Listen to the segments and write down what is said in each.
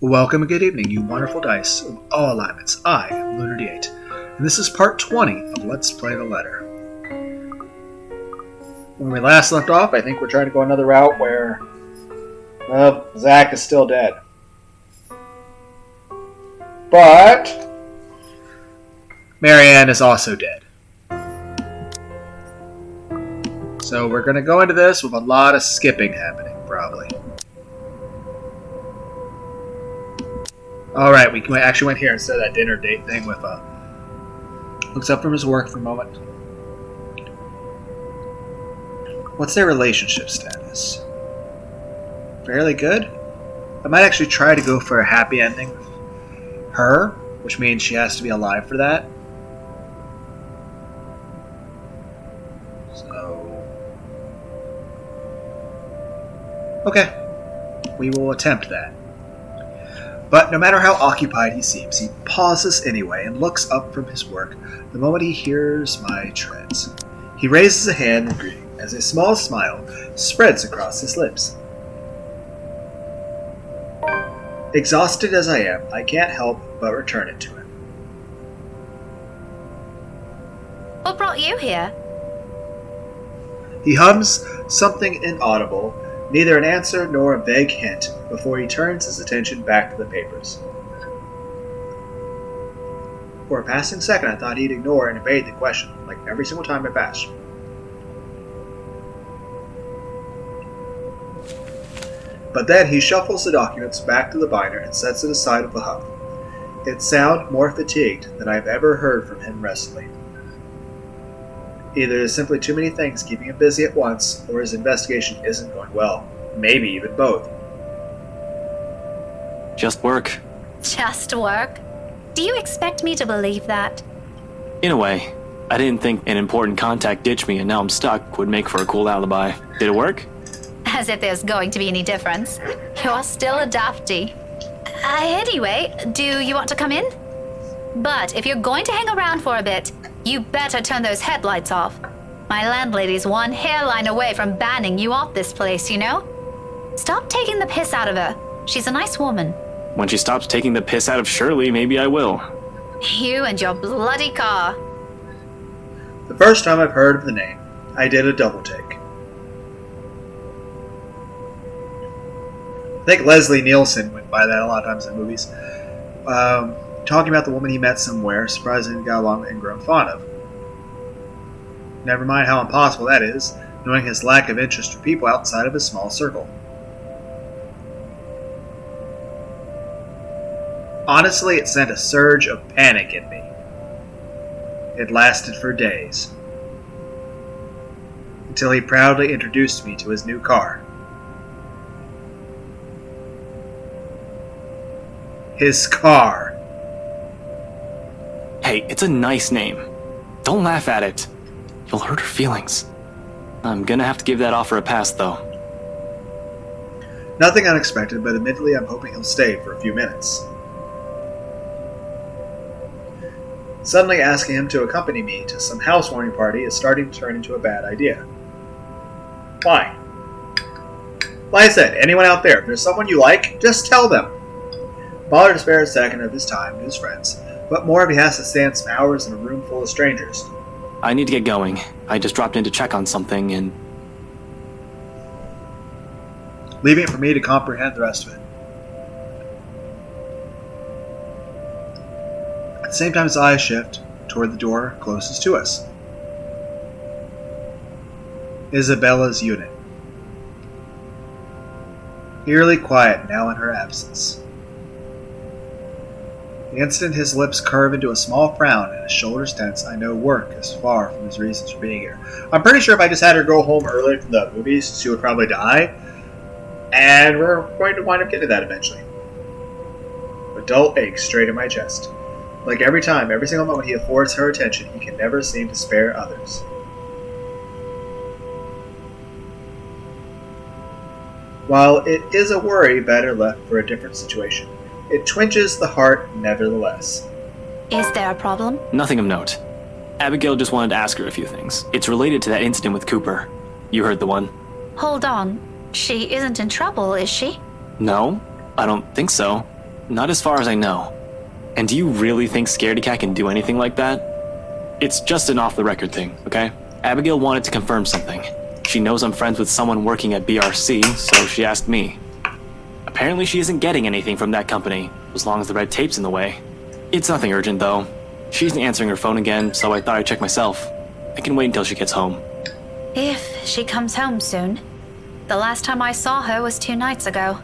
Welcome and good evening, you wonderful dice of all alignments. I am Lunar D8, and this is part 20 of Let's Play the Letter. When we last left off, I think we're trying to go another route where, well, Zach is still dead. But Marianne is also dead. So we're going to go into this with a lot of skipping happening, probably. Alright, we actually went here instead of that dinner date thing with, looks up from his work for a moment. What's their relationship status? Fairly good? I might actually try to go for a happy ending with her, which means she has to be alive for that. So... okay. We will attempt that. But no matter how occupied he seems, he pauses anyway and looks up from his work the moment he hears my treads. He raises a hand in greeting as a small smile spreads across his lips. Exhausted as I am, I can't help but return it to him. What brought you here? He hums something inaudible, neither an answer nor a vague hint, before he turns his attention back to the papers. For a passing second, I thought he'd ignore and evade the question, like every single time I've asked. But then he shuffles the documents back to the binder and sets it aside with a hum. It sounds more fatigued than I've ever heard from him recently. Either there's simply too many things keeping him busy at once, or his investigation isn't going well. Maybe even both. Just work. Just work? Do you expect me to believe that? In a way. I didn't think an important contact ditched me and now I'm stuck would make for a cool alibi. Did it work? As if there's going to be any difference. You're still a dafty. Anyway, do you want to come in? But if you're going to hang around for a bit, you better turn those headlights off. My landlady's one hairline away from banning you off this place, you know? Stop taking the piss out of her. She's a nice woman. When she stops taking the piss out of Shirley, maybe I will. You and your bloody car. The first time I've heard of the name, I did a double take. I think Leslie Nielsen went by that a lot of times in movies. Talking about the woman he met somewhere, surprisingly got along and grown fond of. Never mind how impossible that is, knowing his lack of interest for people outside of his small circle. Honestly, it sent a surge of panic in me. It lasted for days. Until he proudly introduced me to his new car. His car. Hey, it's a nice name. Don't laugh at it. You'll hurt her feelings. I'm gonna have to give that offer a pass, though. Nothing unexpected, but admittedly I'm hoping he'll stay for a few minutes. Suddenly asking him to accompany me to some housewarming party is starting to turn into a bad idea. Why? Like I said, anyone out there, if there's someone you like, just tell them. Bother to spare a second of his time to his friends, but more if he has to stand some hours in a room full of strangers. I need to get going. I just dropped in to check on something and... leaving it for me to comprehend the rest of it. At the same time his eyes shift toward the door closest to us. Isabella's unit. Eerily quiet now in her absence. The instant his lips curve into a small frown and his shoulders tense, I know work is far from his reasons for being here. I'm pretty sure if I just had her go home early from the movies, she would probably die. And we're going to wind up getting to that eventually. A dull ache straight in my chest. Like every time, every single moment he affords her attention, he can never seem to spare others. While it is a worry better left for a different situation, it twinges the heart nevertheless. Is there a problem? Nothing of note. Abigail just wanted to ask her a few things. It's related to that incident with Cooper. You heard the one. Hold on. She isn't in trouble, is she? No, I don't think so. Not as far as I know. And do you really think Scaredy Cat can do anything like that? It's just an off-the-record thing, okay? Abigail wanted to confirm something. She knows I'm friends with someone working at BRC, so she asked me. Apparently she isn't getting anything from that company, as long as the red tape's in the way. It's nothing urgent, though. She isn't answering her phone again, so I thought I'd check myself. I can wait until she gets home. If she comes home soon. The last time I saw her was 2 nights ago.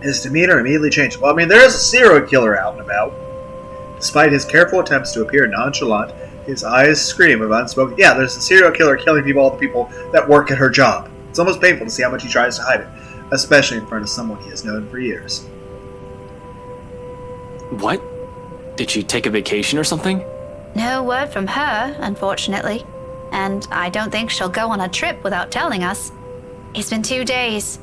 His demeanor immediately changed. Well, I mean, there is a serial killer out and about. Despite his careful attempts to appear nonchalant, his eyes scream of unspoken. Yeah, there's a serial killer killing people, all the people that work at her job. It's almost painful to see how much he tries to hide it, especially in front of someone he has known for years. What? Did she take a vacation or something? No word from her, unfortunately. And I don't think she'll go on a trip without telling us. It's been 2 days.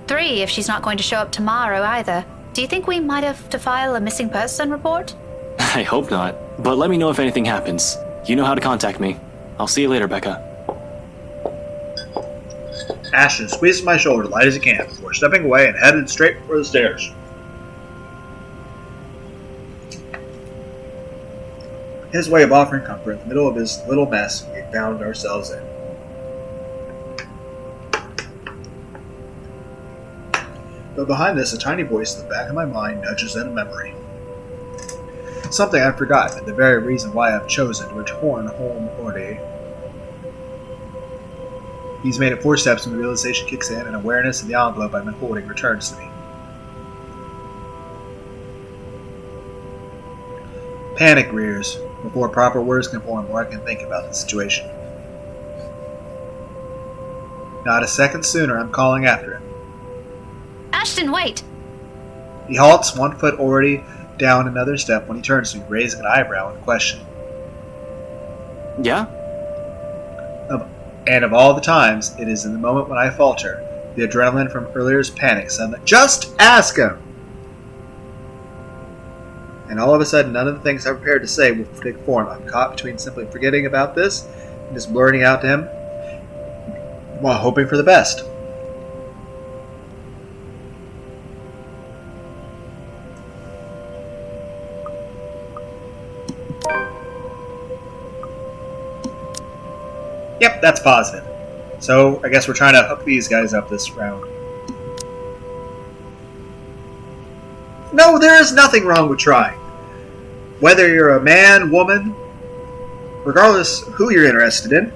3 if she's not going to show up tomorrow either. Do you think we might have to file a missing person report? I hope not, but let me know if anything happens. You know how to contact me. I'll see you later, Becca. Ashton squeezed my shoulder light as he can before stepping away and headed straight for the stairs. His way of offering comfort in the middle of his little mess we found ourselves in. But behind this, a tiny voice in the back of my mind nudges at a memory. Something I'd forgotten, and the very reason why I've chosen to return home already. He's made it 4 steps when the realization kicks in, and awareness of the envelope I've been holding returns to me. Panic rears before proper words can form or I can think about the situation. Not a second sooner, I'm calling after him. Ashton, wait! He halts, 1 foot already down another step when he turns to me, raising an eyebrow in question. Yeah? And of all the times, it is in the moment when I falter, the adrenaline from earlier's panic suddenly, just ask him! And all of a sudden, none of the things I'm prepared to say will take form. I'm caught between simply forgetting about this and just blurting out to him while hoping for the best. Yep, that's positive. So, I guess we're trying to hook these guys up this round. No, there is nothing wrong with trying. Whether you're a man, woman, regardless who you're interested in,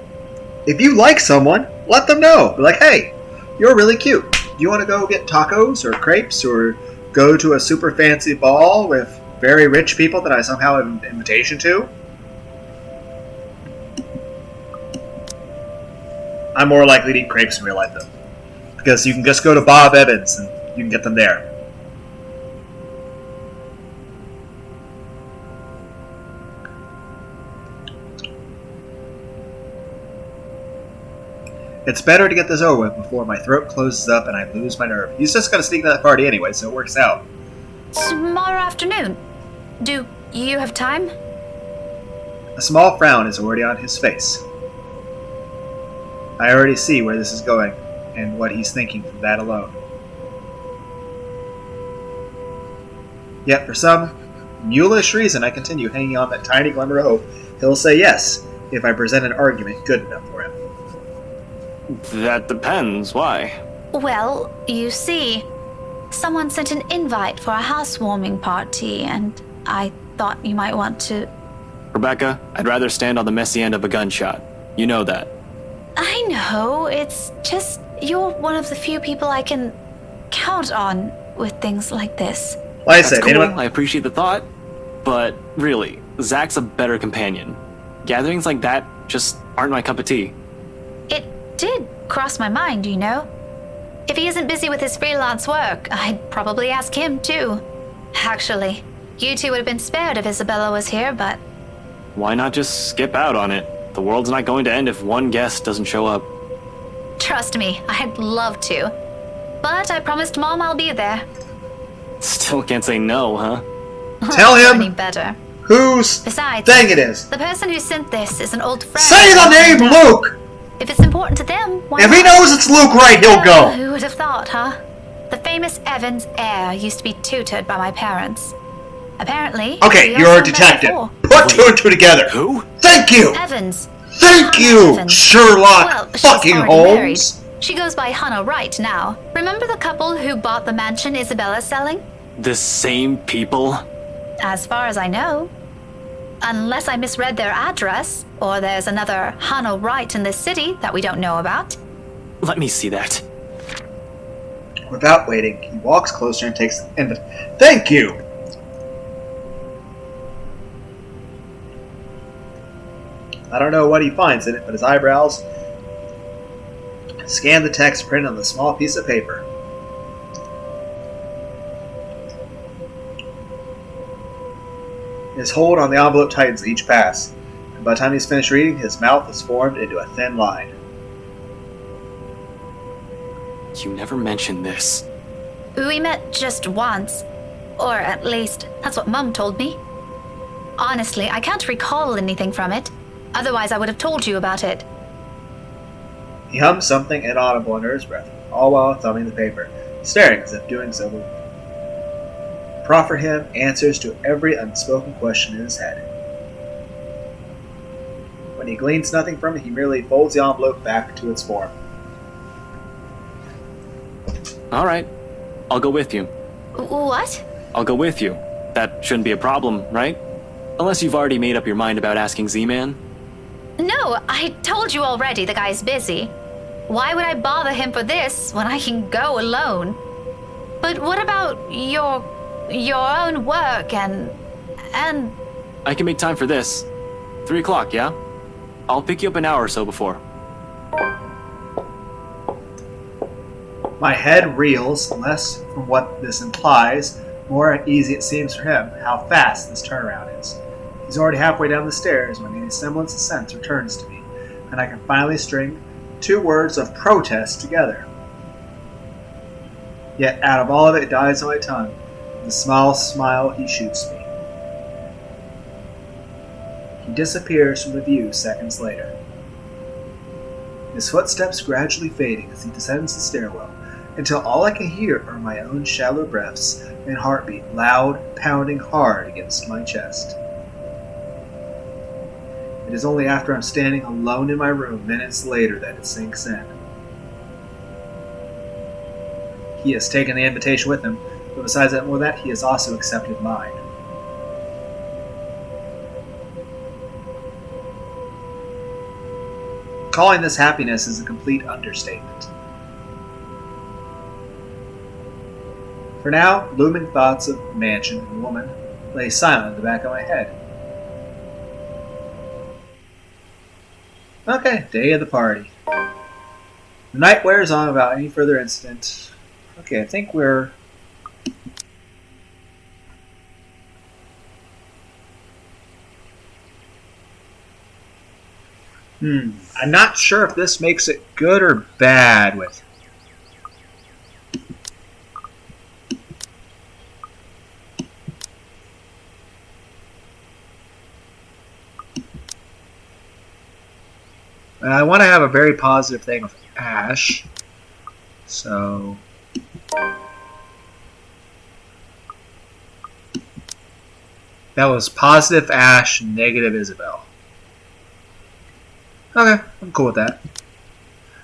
if you like someone, let them know. Be like, hey, you're really cute. Do you want to go get tacos or crepes or go to a super fancy ball with very rich people that I somehow have an invitation to? I'm more likely to eat crepes in real life, though. Because you can just go to Bob Evans and you can get them there. It's better to get this over with before my throat closes up and I lose my nerve. He's just going to sneak to that party anyway, so it works out. Tomorrow afternoon. Do you have time? A small frown is already on his face. I already see where this is going and what he's thinking from that alone. Yet for some mulish reason I continue hanging on that tiny glimmer of hope he'll say yes if I present an argument good enough for him. That depends. Why? Well, you see, someone sent an invite for a housewarming party, and I thought you might want to... Rebecca, I'd rather stand on the messy end of a gunshot. You know that. I know, it's just you're one of the few people I can count on with things like this. Like I That's said, cool. anyone... I appreciate the thought, but really, Zach's a better companion. Gatherings like that just aren't my cup of tea. It did cross my mind, you know. If he isn't busy with his freelance work, I'd probably ask him too. Actually, you two would have been spared if Isabella was here, but... Why not just skip out on it? The world's not going to end if one guest doesn't show up. Trust me, I'd love to. But I promised Mom I'll be there. Still can't say no, huh? Tell him Any better. whose Besides, thing it is. the person who sent this is an old friend. Say the name Luke! If it's important to them, why If he not? knows it's Luke right, he'll go. Who would have thought, huh? The famous Evans heir used to be tutored by my parents. Apparently. Okay, you're a detective. Put two and two together. Who? Thank you! Evans. Thank you, Evans. Sherlock Well, she's fucking already Holmes! married. She goes by Hannah Wright now. Remember the couple who bought the mansion Isabella's selling? The same people? As far as I know. Unless I misread their address, or there's another Hannah Wright in this city that we don't know about. Let me see that. Without waiting, he walks closer and takes the envelope. Thank you! I don't know what he finds in it, but his eyebrows scan the text printed on the small piece of paper. His hold on the envelope tightens each pass, and by the time he's finished reading, his mouth is formed into a thin line. You never mentioned this. We met just once. Or at least, that's what Mum told me. Honestly, I can't recall anything from it. Otherwise, I would have told you about it. He hums something inaudible under his breath, all while thumbing the paper, staring as if doing so will proffer him answers to every unspoken question in his head. When he gleans nothing from it, he merely folds the envelope back to its form. All right. I'll go with you. What? I'll go with you. That shouldn't be a problem, right? Unless you've already made up your mind about asking Z-Man. No, I told you already the guy's busy. Why would I bother him for this when I can go alone? But what about your own work and... I can make time for this. 3 o'clock, yeah? I'll pick you up an hour or so before. My head reels, less from what this implies, more how easy it seems for him, how fast this turnaround is. He's already halfway down the stairs when any semblance of sense returns to me, and I can finally string 2 words of protest together. Yet out of all of it dies on my tongue, the small smile he shoots me. He disappears from the view seconds later. His footsteps gradually fading as he descends the stairwell, until all I can hear are my own shallow breaths and heartbeat loud, pounding hard against my chest. It is only after I'm standing alone in my room minutes later that it sinks in. He has taken the invitation with him, but besides that, more than that, he has also accepted mine. Calling this happiness is a complete understatement. For now, looming thoughts of mansion and woman lay silent in the back of my head. Okay, day of the party. The night wears on without any further incident. Okay, I think we're... I'm not sure if this makes it good or bad with... I want to have a very positive thing with Ash. So... that was positive Ash, negative Isabel. Okay, I'm cool with that.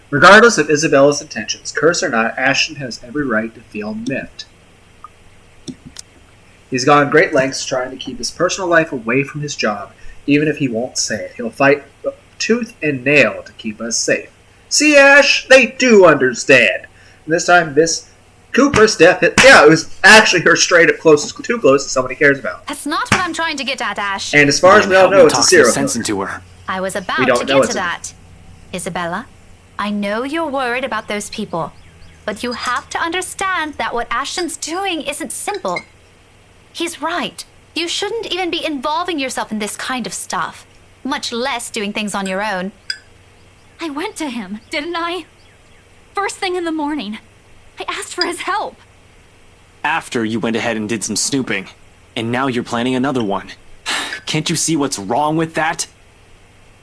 Regardless of Isabella's intentions, curse or not, Ashton has every right to feel miffed. He's gone great lengths trying to keep his personal life away from his job, even if he won't say it. He'll fight tooth and nail to keep us safe. See, Ash, they do understand. And this time, Miss Cooper's death hit... yeah, it was actually her straight up closest, too close to somebody cares about. That's not what I'm trying to get at, Ash. And as far as we all know, it's a serial sense killer. into her. I was about We don't to know get to it's that. Isabella, I know you're worried about those people, but you have to understand that what Ashton's doing isn't simple. He's right. You shouldn't even be involving yourself in this kind of stuff, much less doing things on your own. I went to him, didn't I? First thing in the morning. I asked for his help. After you went ahead and did some snooping, and now you're planning another one. Can't you see what's wrong with that?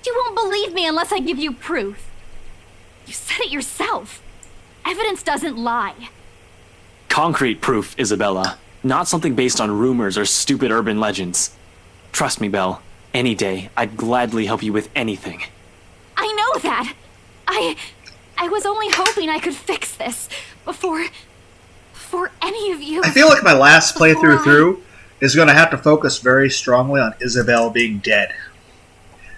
You won't believe me unless I give you proof. You said it yourself. Evidence doesn't lie. Concrete proof, Isabella. Not something based on rumors or stupid urban legends. Trust me, Belle. Any day, I'd gladly help you with anything. I know that. I was only hoping I could fix this before any of you. I feel like my last playthrough through is going to have to focus very strongly on Isabel being dead.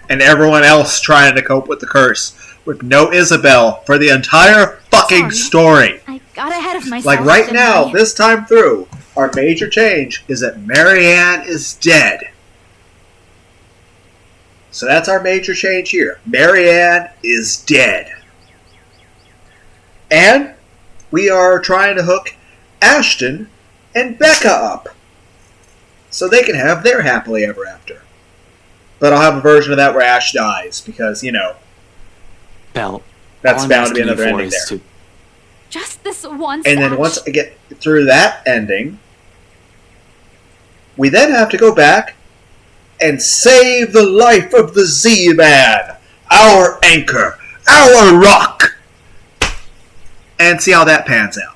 And everyone else trying to cope with the curse. With no Isabel for the entire fucking story. I got ahead of myself. Like right now, this time through, our major change is that Marianne is dead. So that's our major change here. Marianne is dead. And we are trying to hook Ashton and Becca up. So they can have their happily ever after. But I'll have a version of that where Ash dies. Because, you know, Belle, that's bound to be another ending there. Just this one. And then once I get through that ending, we then have to go back and save the life of the Z-Man, our anchor, our rock, and see how that pans out.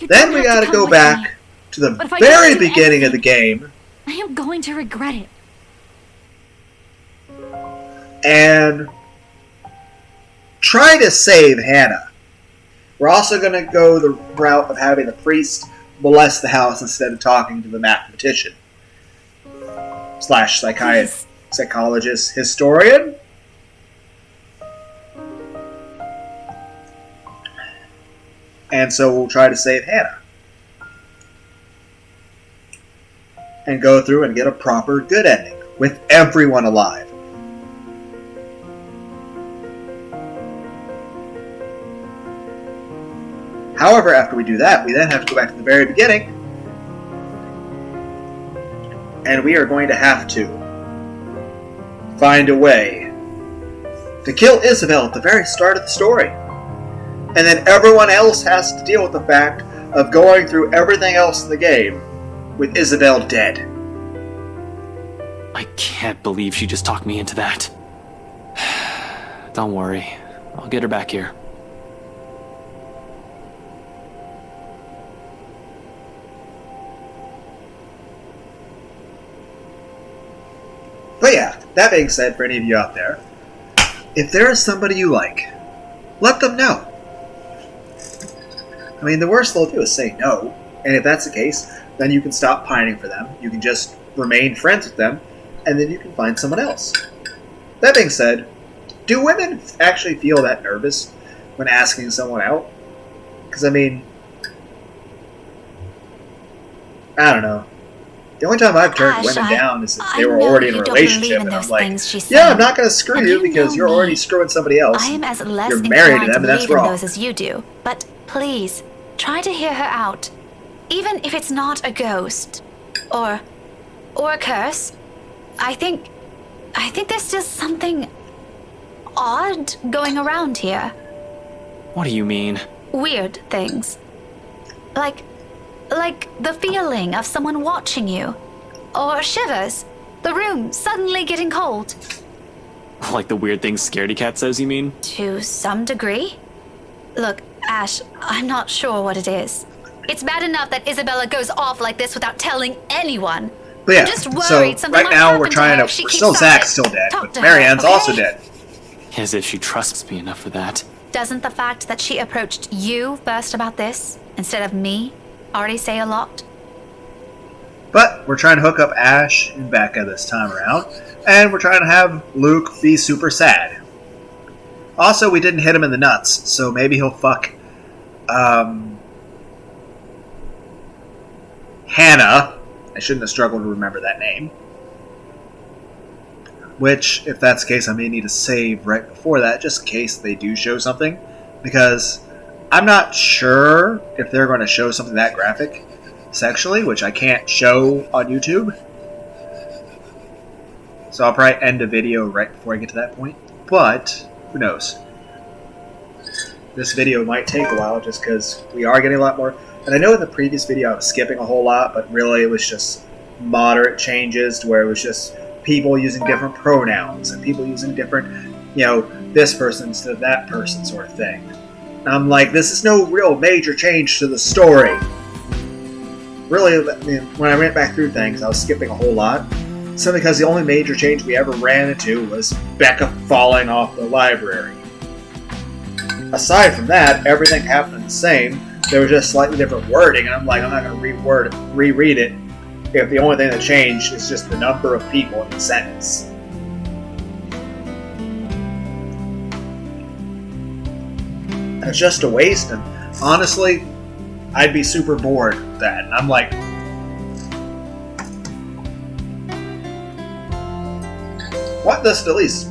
Then we gotta go back to the very beginning of the game. I am going to regret it. And try to save Hannah. We're also going to go the route of having the priest molest the house instead of talking to the mathematician / psychologist historian. And so we'll try to save Hannah. And go through and get a proper good ending with everyone alive. However, after we do that, we then have to go back to the very beginning. And we are going to have to find a way to kill Isabel at the very start of the story. And then everyone else has to deal with the fact of going through everything else in the game with Isabel dead. I can't believe she just talked me into that. Don't worry. I'll get her back here. But yeah, that being said, for any of you out there, if there is somebody you like, let them know. I mean, the worst they'll do is say no, and if that's the case, then you can stop pining for them, you can just remain friends with them, and then you can find someone else. That being said, do women actually feel that nervous when asking someone out? Because, I mean, I don't know. The only time I've turned women down is if they were already in a relationship, and I'm like, yeah, I'm not going to screw you because you're already screwing somebody else. I am as less you're married to inclined them, and that's believe in wrong. those as you do. But please, try to hear her out. Even if it's not a ghost. Or a curse. I think there's still something odd going around here. What do you mean? Weird things. Like the feeling of someone watching you. Or shivers. The room suddenly getting cold. Like the weird thing Scaredy Cat says, you mean? To some degree. Look, Ash, I'm not sure what it is. It's bad enough that Isabella goes off like this without telling anyone. But yeah, I'm just worried so something right might now happen we're trying her to... if she We're keeps still Zach's silent. still dead, Talk but to her, Marianne's okay? also dead. As if she trusts me enough for that. Doesn't the fact that she approached you first about this, instead of me, already say a lot? But we're trying to hook up Ash and Becca this time around, and we're trying to have Luke be super sad. Also, we didn't hit him in the nuts, so maybe he'll fuck Hannah. I shouldn't have struggled to remember that name. Which, if that's the case, I may need to save right before that, just in case they do show something. Because I'm not sure if they're going to show something that graphic sexually, which I can't show on YouTube. So I'll probably end the video right before I get to that point. But, who knows? This video might take a while just because we are getting a lot more. And I know in the previous video I was skipping a whole lot, but really it was just moderate changes to where it was just people using different pronouns and people using different, this person instead of that person sort of thing. I'm like, this is no real major change to the story. Really, I mean, when I went back through things, I was skipping a whole lot. Simply because the only major change we ever ran into was Becca falling off the library. Aside from that, everything happened the same. There was just slightly different wording, and I'm like, I'm not going to reread it if the only thing that changed is just the number of people in the sentence. And it's just a waste, and honestly, I'd be super bored with that. And I'm like, what this at least?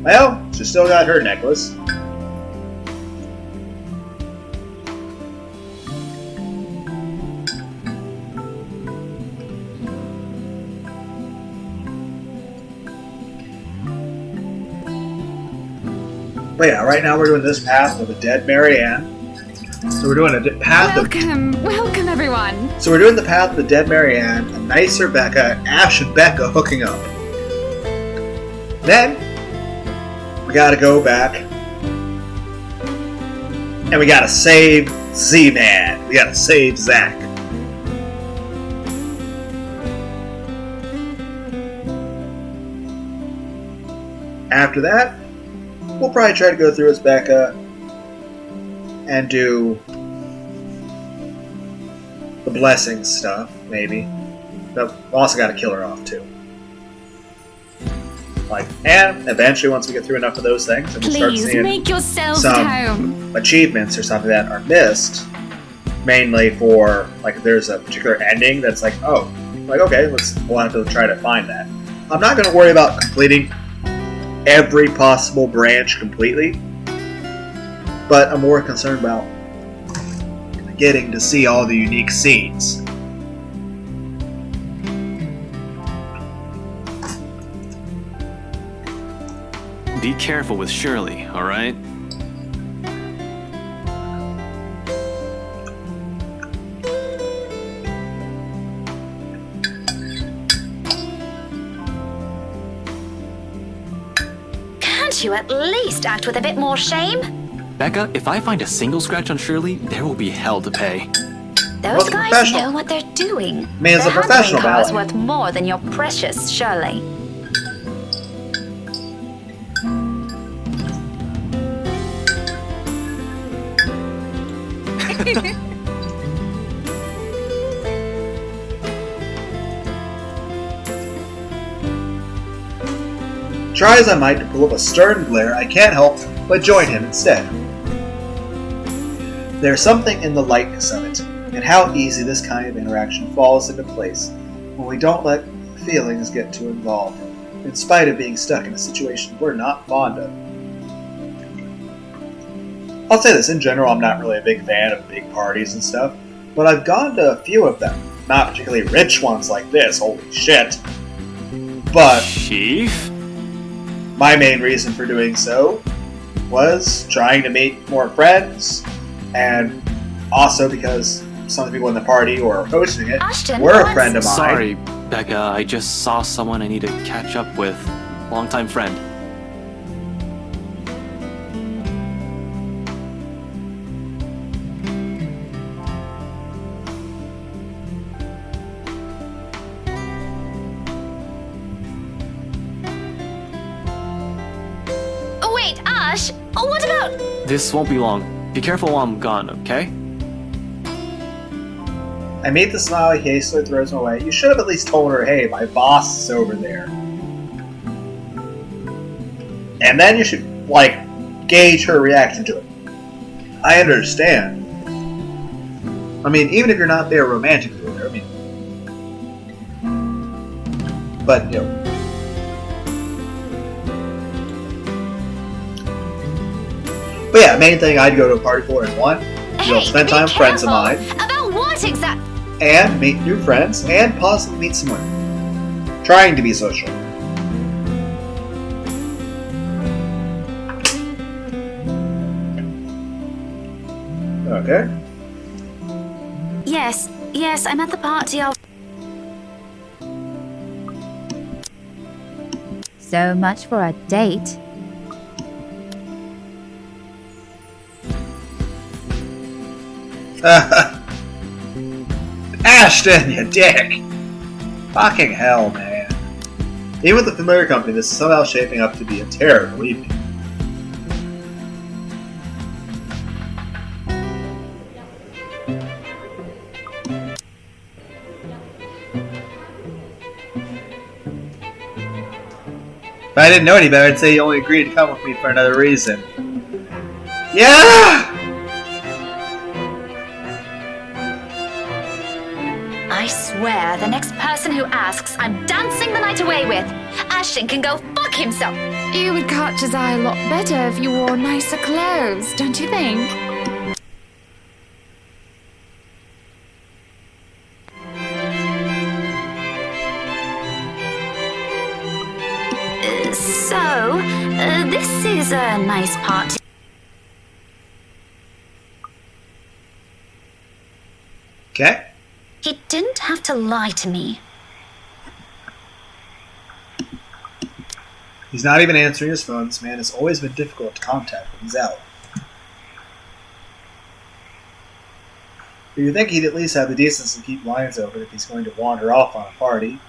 Well, she still got her necklace. But yeah, right now we're doing this path of a dead Marianne. So we're doing a path Welcome everyone. So we're doing the path of the dead Marianne, a nicer Becca, Ash and Becca hooking up. Then we gotta go back and we gotta save Z-Man. We gotta save Zack. After that, we'll probably try to go through as Becca and do the blessing stuff, maybe. But we also got to kill her off too. And eventually, once we get through enough of those things, and we start Please seeing make yourselves at home. some achievements or something that are missed, mainly for if there's a particular ending that's okay, we'll have to try to find that. I'm not going to worry about completing every possible branch completely, but I'm more concerned about getting to see all the unique scenes. Be careful with Shirley, alright? Can't you at least act with a bit more shame? Becca, if I find a single scratch on Shirley, there will be hell to pay. Those guys know what they're doing. It's a professional Their handling power is ballet. worth more than your precious Shirley. Try as I might to pull up a stern glare, I can't help but join him instead. There's something in the lightness of it, and how easy this kind of interaction falls into place when we don't let feelings get too involved, in spite of being stuck in a situation we're not fond of. I'll say this, in general, I'm not really a big fan of big parties and stuff, but I've gone to a few of them. Not particularly rich ones like this, holy shit. But Chief? my main reason for doing so was trying to meet more friends, and also because some of the people in the party or hosting it Ashton, were a what? friend of mine. Sorry, Becca, I just saw someone I need to catch up with. Longtime friend. Oh, wait, Ash! What about... This won't be long. Be careful while I'm gone, okay? I meet the smile, he hastily throws him away. You should have at least told her, hey, my boss is over there. And then you should, gauge her reaction to it. I understand. I mean, even if you're not there romantically with her, but, But yeah, main thing I'd go to a party for is one, spend time with friends of mine, About what exactly? and meet new friends, and possibly meet some women. Trying to be social. Okay. Yes, I'm at the party of... So much for a date. Ashton, you dick! Fucking hell, man. Even with the familiar company, this is somehow shaping up to be a terrible evening. If I didn't know any better, I'd say you only agreed to come with me for another reason. Yeah! I swear, the next person who asks, I'm dancing the night away with. Ashton can go fuck himself. You would catch his eye a lot better if you wore nicer clothes, don't you think? This is a nice party. Okay. He didn't have to lie to me. He's not even answering his phone. This man has always been difficult to contact when he's out. But you'd think he'd at least have the decency to keep lines open if he's going to wander off on a party.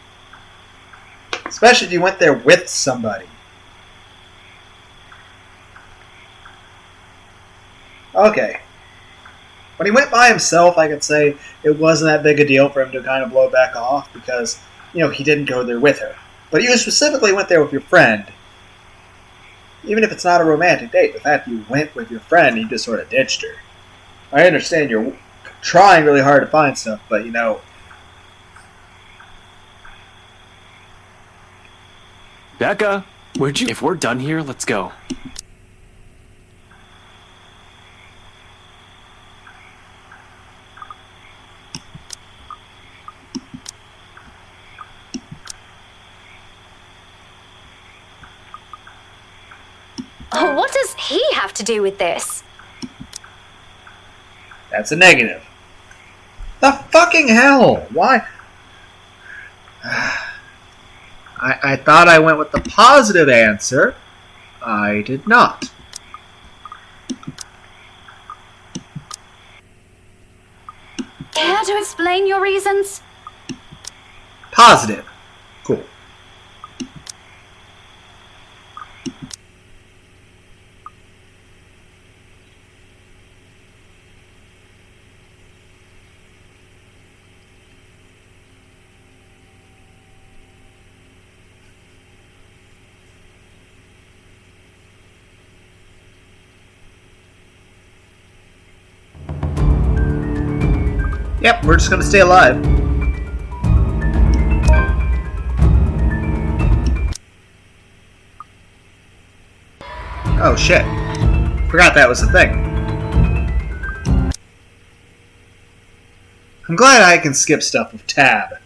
Especially if you went there with somebody. Okay. When he went by himself, I could say it wasn't that big a deal for him to kind of blow back off because, he didn't go there with her. But you specifically went there with your friend. Even if it's not a romantic date, the fact you went with your friend, you just sort of ditched her. I understand you're trying really hard to find stuff, but Becca, if we're done here, let's go. Oh, what does he have to do with this? That's a negative. The fucking hell? Why? I thought I went with the positive answer. I did not. Care to explain your reasons? Positive. Cool. Yep, we're just gonna stay alive. Oh shit. Forgot that was a thing. I'm glad I can skip stuff with tab.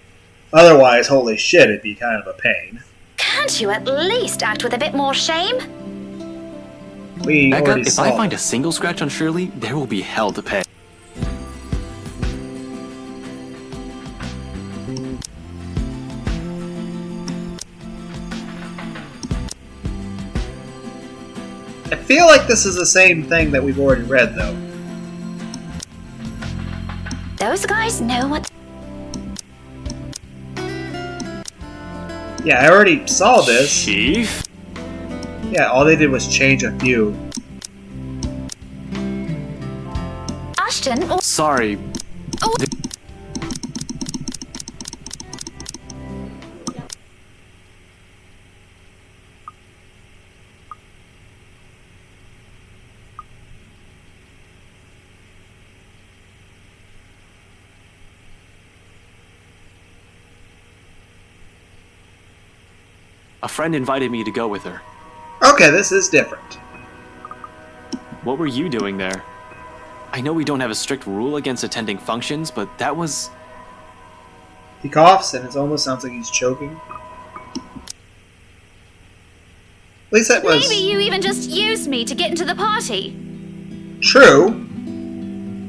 Otherwise, holy shit, it'd be kind of a pain. Can't you at least act with a bit more shame? We Becca, already if saw I find this. a single scratch on Shirley, there will be hell to pay. I feel like this is the same thing that we've already read, though. Those guys know what... Yeah, I already saw this. Chief? Yeah, all they did was change a few. Ashton... Oh, Sorry. oh, A friend invited me to go with her. Okay, this is different. What were you doing there? I know we don't have a strict rule against attending functions, but that was... He coughs, and it almost sounds like he's choking. At least that was maybe you even just used me to get into the party. true.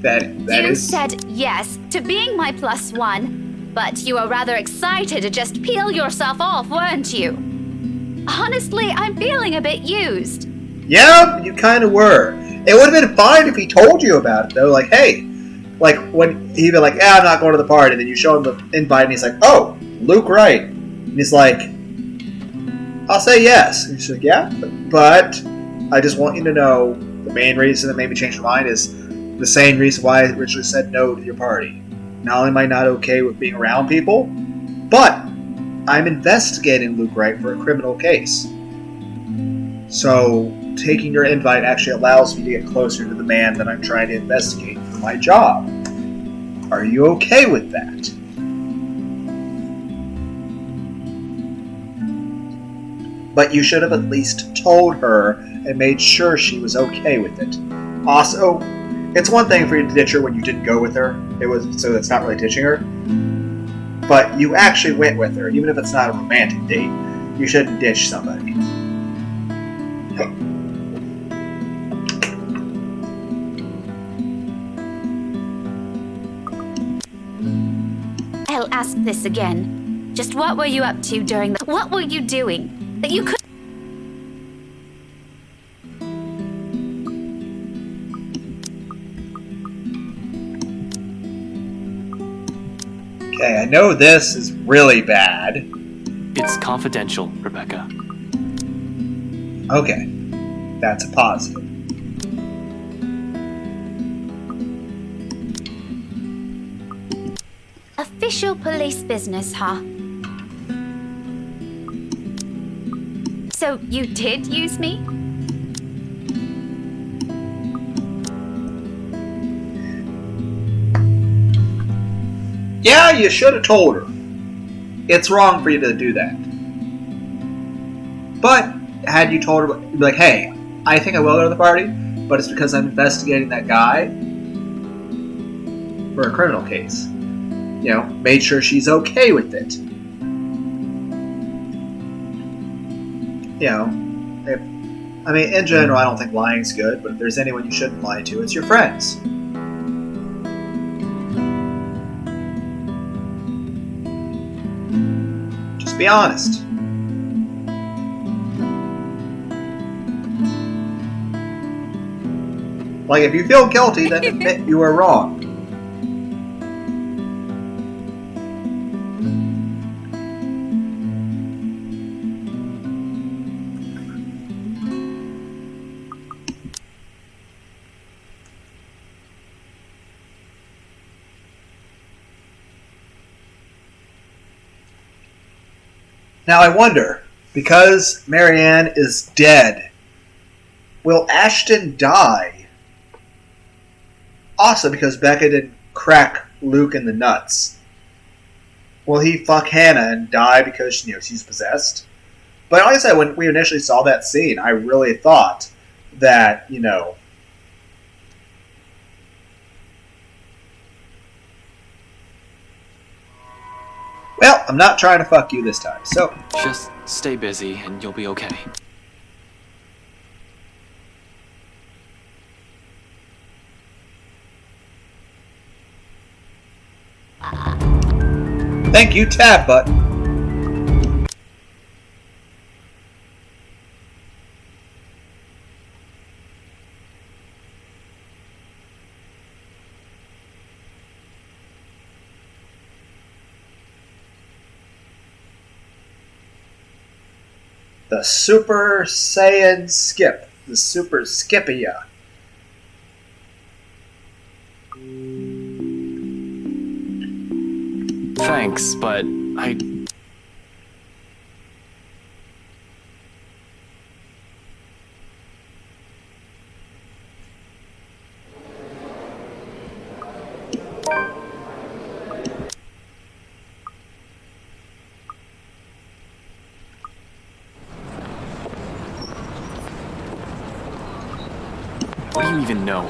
That You is... said yes to being my +1, but you were rather excited to just peel yourself off, weren't you? Honestly, I'm feeling a bit used. Yeah, you kind of were. It would have been fine if he told you about it, though. Like, hey, like when he'd be like, "Yeah, I'm not going to the party," and then you show him the invite, and he's like, "Oh, Luke Wright," and he's like, "I'll say yes." And he's like, "Yeah, but I just want you to know the main reason that made me change my mind is the same reason why I originally said no to your party. Not only am I not okay with being around people, but I'm investigating Luke Wright for a criminal case. So taking your invite actually allows me to get closer to the man that I'm trying to investigate for my job. Are you okay with that?" But you should have at least told her and made sure she was okay with it. Also, it's one thing for you to ditch her when you didn't go with her. So that's not really ditching her. But you actually went with her, even if it's not a romantic date. You shouldn't ditch somebody. I'll ask this again. Just what were you up to during the... What were you doing that you could... Okay, I know this is really bad. It's confidential, Rebecca. Okay, that's a positive. Official police business, huh? So you did use me? Yeah, you should have told her. It's wrong for you to do that. But had you told her, you'd be like, "Hey, I think I will go to the party, but it's because I'm investigating that guy for a criminal case." You know, made sure she's okay with it. You know, in general, I don't think lying's good, but if there's anyone you shouldn't lie to, it's your friends. Just be honest. Like, if you feel guilty, then admit you were wrong. Now I wonder, because Marianne is dead, will Ashton die? Also, because Becca didn't crack Luke in the nuts, will he fuck Hannah and die because she's possessed? But like I said, when we initially saw that scene, I really thought that, well, I'm not trying to fuck you this time, so... Just stay busy and you'll be okay. Thank you, tab butt. The Super Saiyan Skip. The Super Skipia. Thanks, but I... What do you even know?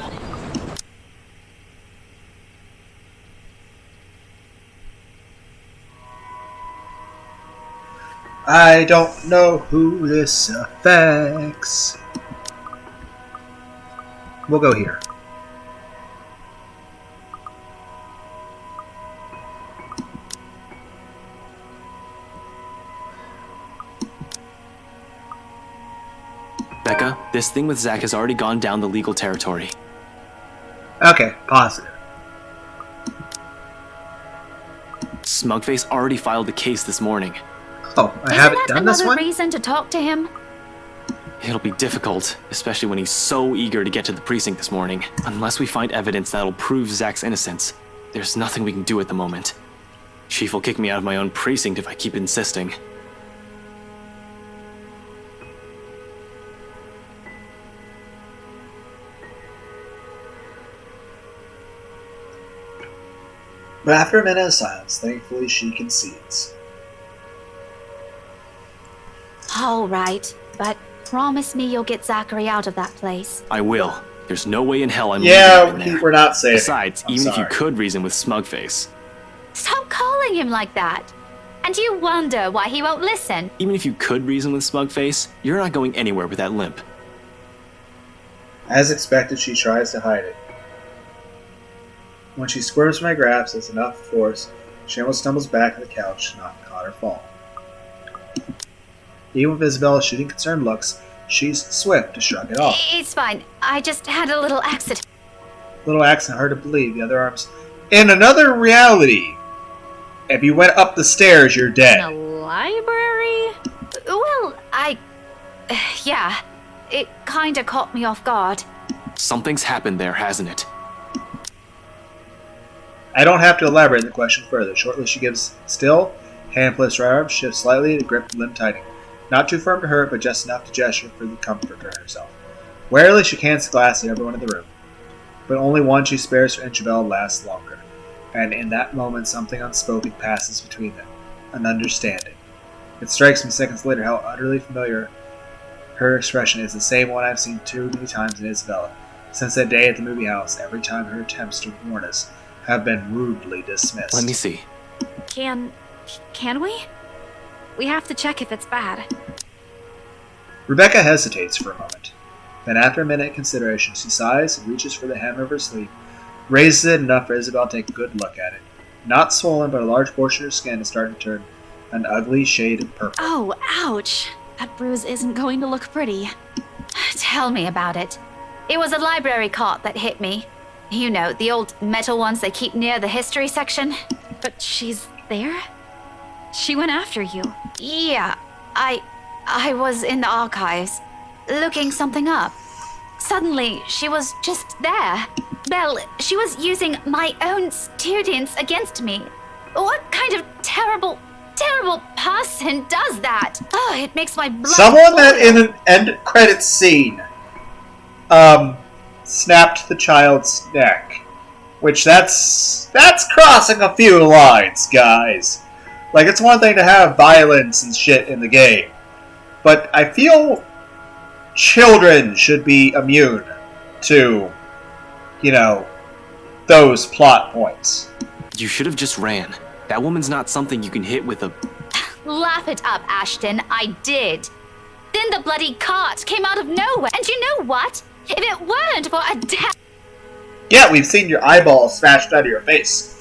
I don't know who this affects. We'll go here. Becca, this thing with Zach has already gone down the legal territory. Okay, positive. Smugface already filed a case this morning. Oh, I haven't done this one? Reason to talk to him? It'll be difficult, especially when he's so eager to get to the precinct this morning. Unless we find evidence that'll prove Zach's innocence, there's nothing we can do at the moment. Chief will kick me out of my own precinct if I keep insisting. But after a minute of silence, thankfully she concedes. All right, but promise me you'll get Zachary out of that place. I will. There's no way in hell I'm Yeah, leaving him in there. we're not safe. Besides, even if you could reason with Smugface, Stop calling him like that. And you wonder why he won't listen. even if you could reason with Smugface, you're not going anywhere with that limp. As expected, she tries to hide it. When she squirms from my grasp with enough force, she almost stumbles back to the couch, not caught her fall. Even with Isabella shooting concerned looks, she's swift to shrug it off. It's fine. I just had a little accident. Little accent, hard to believe. The other arms. In another reality, if you went up the stairs, you're In a dead. library? Well, yeah. It kinda caught me off guard. Something's happened there, hasn't it? I don't have to elaborate the question further. Shortly, she gives still, hand placed right arm, shifts slightly to grip the limb tightening. Not too firm to hurt, but just enough to gesture for the comfort to herself. Warily, she cans the glass at everyone in the room. But only one she spares for Isabel lasts longer. And in that moment, something unspoken passes between them. An understanding. It strikes me seconds later how utterly familiar her expression is, the same one I've seen too many times in Isabella. Since that day at the movie house, every time her attempts to warn us have been rudely dismissed. Let me see. Can we? We have to check if it's bad. Rebecca hesitates for a moment. Then after a minute of consideration, she sighs and reaches for the hem of her sleeve, raises it enough for Isabel to take a good look at it. Not swollen, but a large portion of her skin is starting to turn an ugly shade of purple. Oh, ouch. That bruise isn't going to look pretty. Tell me about it. It was a library cart that hit me. You know, the old metal ones they keep near the history section. But she's there? She went after you. Yeah, I was in the archives, looking something up. Suddenly, she was just there. Belle, she was using my own students against me. What kind of terrible person does that? Oh, it makes my blood Someone that boil. in an end credits scene snapped the child's neck. Which that's crossing a few lines, guys. Like, it's one thing to have violence and shit in the game, but I feel children should be immune to, those plot points. You should have just ran. That woman's not something you can hit with a... Laugh it up, Ashton. I did. Then the bloody cart came out of nowhere. And you know what? If it weren't for a Yeah, we've seen your eyeball smashed out of your face.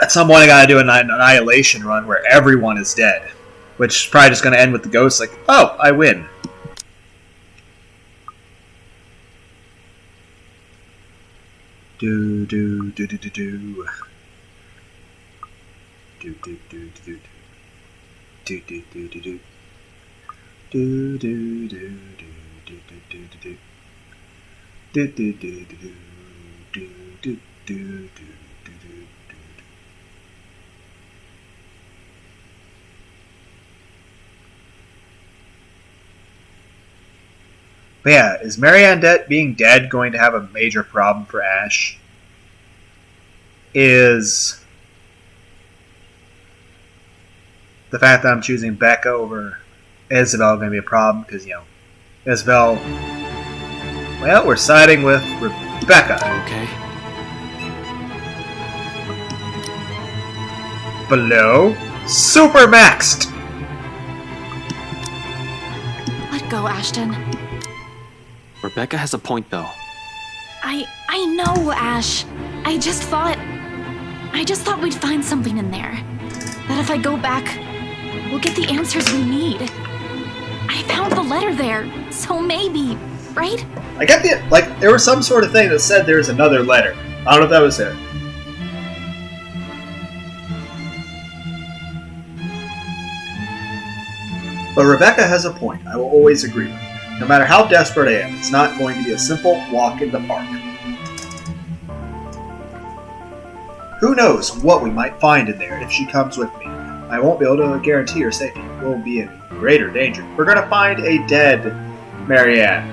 At some point I gotta do an annihilation run where everyone is dead. Which is probably just gonna end with the ghost like, oh, I win. Do do do do do do. Do do do do do. Do do do do do. Do do do do do do do do. Do do do do do do do do do do. But yeah, is Marianne being dead going to have a major problem for Ash? Is the fact that I'm choosing Becca over Isabel going to be a problem? Because, Isabel... Well, we're siding with Rebecca. Okay. Below, super maxed. Let go, Ashton. Rebecca has a point, though. I know, Ash. I just thought we'd find something in there. That if I go back, we'll get the answers we need. I found the letter there, so maybe, right? I get there was some sort of thing that said there's another letter. I don't know if that was it. But Rebecca has a point I will always agree with. No matter how desperate I am, it's not going to be a simple walk in the park. Who knows what we might find in there if she comes with me. I won't be able to guarantee her safety. We'll be in greater danger. We're going to find a dead Marianne.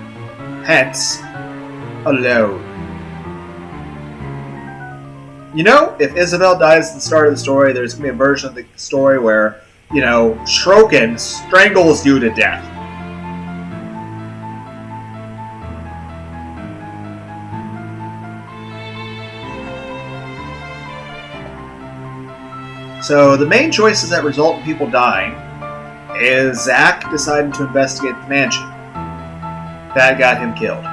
Hence, alone. You know, if Isabel dies at the start of the story, there's going to be a version of the story where, Stroken strangles you to death. So the main choices that result in people dying is Zach deciding to investigate the mansion. That got him killed.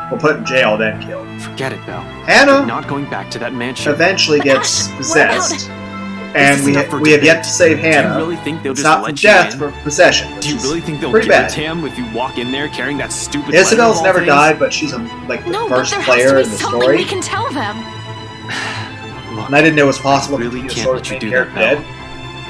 We'll put in jail, then killed. Forget it, Belle. Hannah You're not going back to that mansion. eventually gets Ash, possessed. what And we have yet to save Hannah. Do you really think they'll It's just not let from you death, in? for possession. Do you really think they'll pretty give bad. it to him if you walk in there carrying that stupid Isabel's letter of never all died, but she's the No, but first there has player to be in the something story. we can tell them. things? Look, And I didn't know it was possible to really continue the can't story let with you main do character that, dead.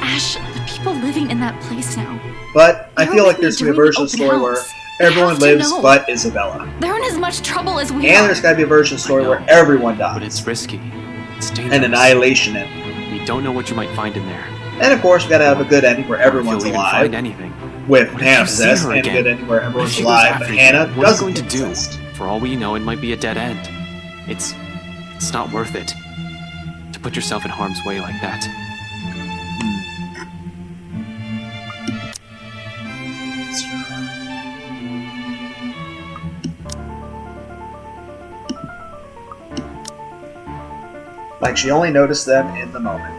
Ash, the people living in that place now. But I They're feel like with me there's going to be a during version of the the story open where house. They everyone have to lives know. but Isabella. They're in as much trouble as we And are. there's got to be a version of the story I know, where everyone but dies. it's risky. It's dangerous. An annihilation ending. You don't know what you might find in there. And of course, we got to have a good ending where If everyone's you'll even alive. find anything. With What if Hannah you see possessed, her and a again? good ending where What if everyone's she goes alive, after but you? Hannah What are you doesn't going to get do? possessed. For all we know, it might be a dead end. It's not worth it to put yourself in harm's way like that. Like she only noticed them in the moment.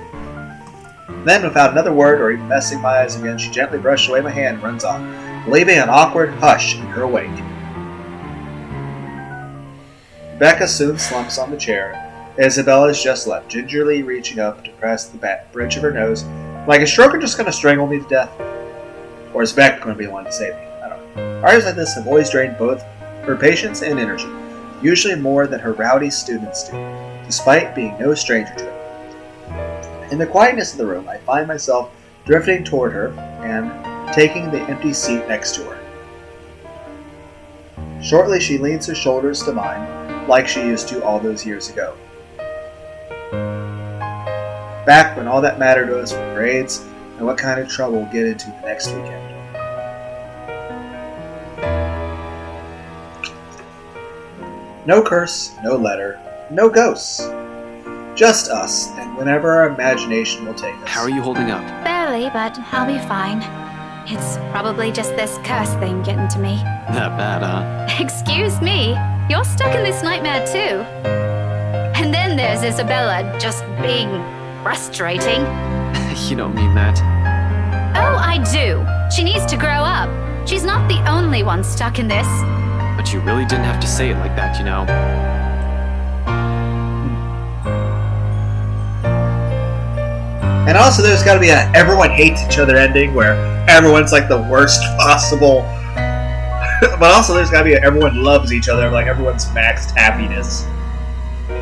Then, without another word or even messing my eyes again, she gently brushed away my hand and runs off, leaving an awkward hush in her wake. Becca soon slumps on the chair. Isabella's just left, gingerly reaching up to press the bridge of her nose, like is Stroker just going to strangle me to death? Or is Becca going to be the one to save me? I don't know. Arguments like this have always drained both her patience and energy, usually more than her rowdy students do, despite being no stranger to it. In the quietness of the room, I find myself drifting toward her and taking the empty seat next to her. Shortly, she leans her shoulders to mine, like she used to all those years ago. Back when all that mattered to us were grades and what kind of trouble we'll get into the next weekend. No curse, no letter, no ghosts. Just us, and whenever our imagination will take us. How are you holding up? Barely, but I'll be fine. It's probably just this curse thing getting to me. That bad, huh? Excuse me, you're stuck in this nightmare too. And then there's Isabella just being frustrating. You don't mean that. Oh, I do. She needs to grow up. She's not the only one stuck in this. But you really didn't have to say it like that, you know. And also, there's got to be a everyone hates each other ending where everyone's like the worst possible. But also, there's got to be a everyone loves each other, like everyone's maxed happiness. The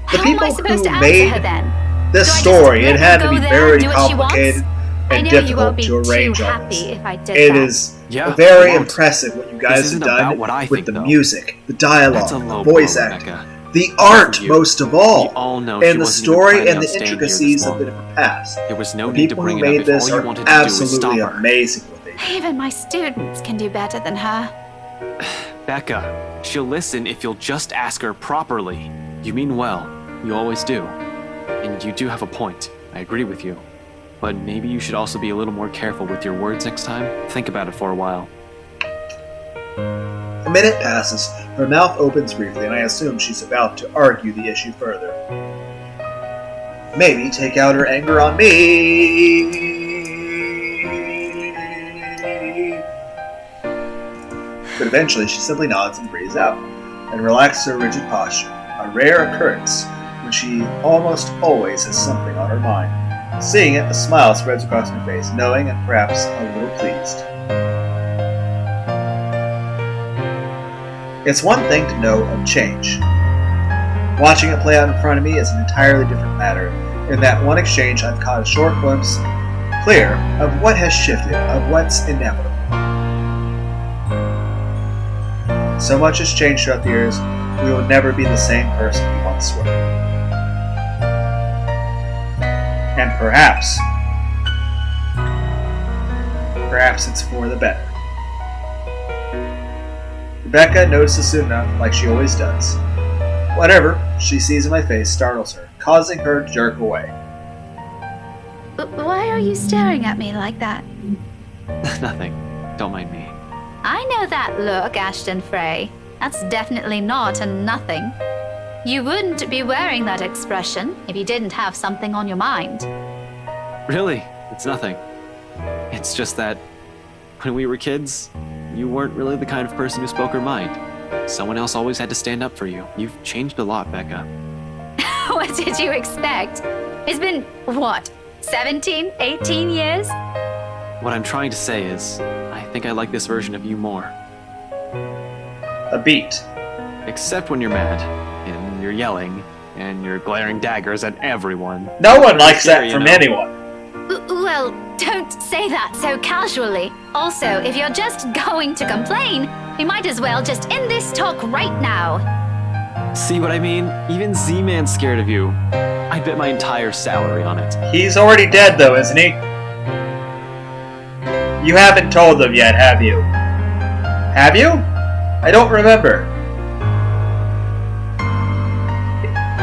How am people I supposed to who answer made her then? this Do I just story, let it her had to go be there very and do what she wants? complicated I and know you difficult won't be to too arrange all happy this. if I did It that. is Yeah, very I won't. impressive what you guys isn't have about done what I with think, the though. music, the That's dialogue, a the low voice blow, acting, Rebecca. the for art you. most of We all, all know she and the wasn't even story planning and on the staying here intricacies this of the long. different paths. There was no The need to people bring who it up made if this all you are wanted to do was absolutely stop her. amazing what they do. Even my students can do better than her. Becca, she'll listen if you'll just ask her properly. You mean well. You always do. And you do have a point. I agree with you. But maybe you should also be a little more careful with your words next time. Think about it for a while. A minute passes, her mouth opens briefly, and I assume she's about to argue the issue further. Maybe take out her anger on me. But eventually she simply nods and breathes out, and relaxes her rigid posture, a rare occurrence when she almost always has something on her mind. Seeing it, a smile spreads across her face, knowing and perhaps a little pleased. It's one thing to know of change. Watching it play out in front of me is an entirely different matter. In that one exchange, I've caught a short glimpse clear of what has shifted, of what's inevitable. So much has changed throughout the years, we will never be the same person we once were. And perhaps it's for the better. Becca notices soon enough, like she always does. Whatever she sees in my face startles her, causing her to jerk away. Why are you staring at me like that? Nothing. Don't mind me. I know that look, Ashton Frey. That's definitely not a nothing. You wouldn't be wearing that expression if you didn't have something on your mind. Really? It's nothing. It's just that when we were kids, you weren't really the kind of person who spoke her mind. Someone else always had to stand up for you. You've changed a lot, Becca. What did you expect? It's been, what, 17, 18 years? What I'm trying to say is, I think I like this version of you more. A beat. Except when you're mad, and you're yelling, and you're glaring daggers at everyone. No one likes Scary, that from you know. anyone. Well, don't say that so casually. Also, if you're just going to complain, we might as well just end this talk right now. See what I mean? Even Z-Man's scared of you. I'd bet my entire salary on it. He's already dead, though, isn't he? You haven't told them yet, have you? Have you? I don't remember.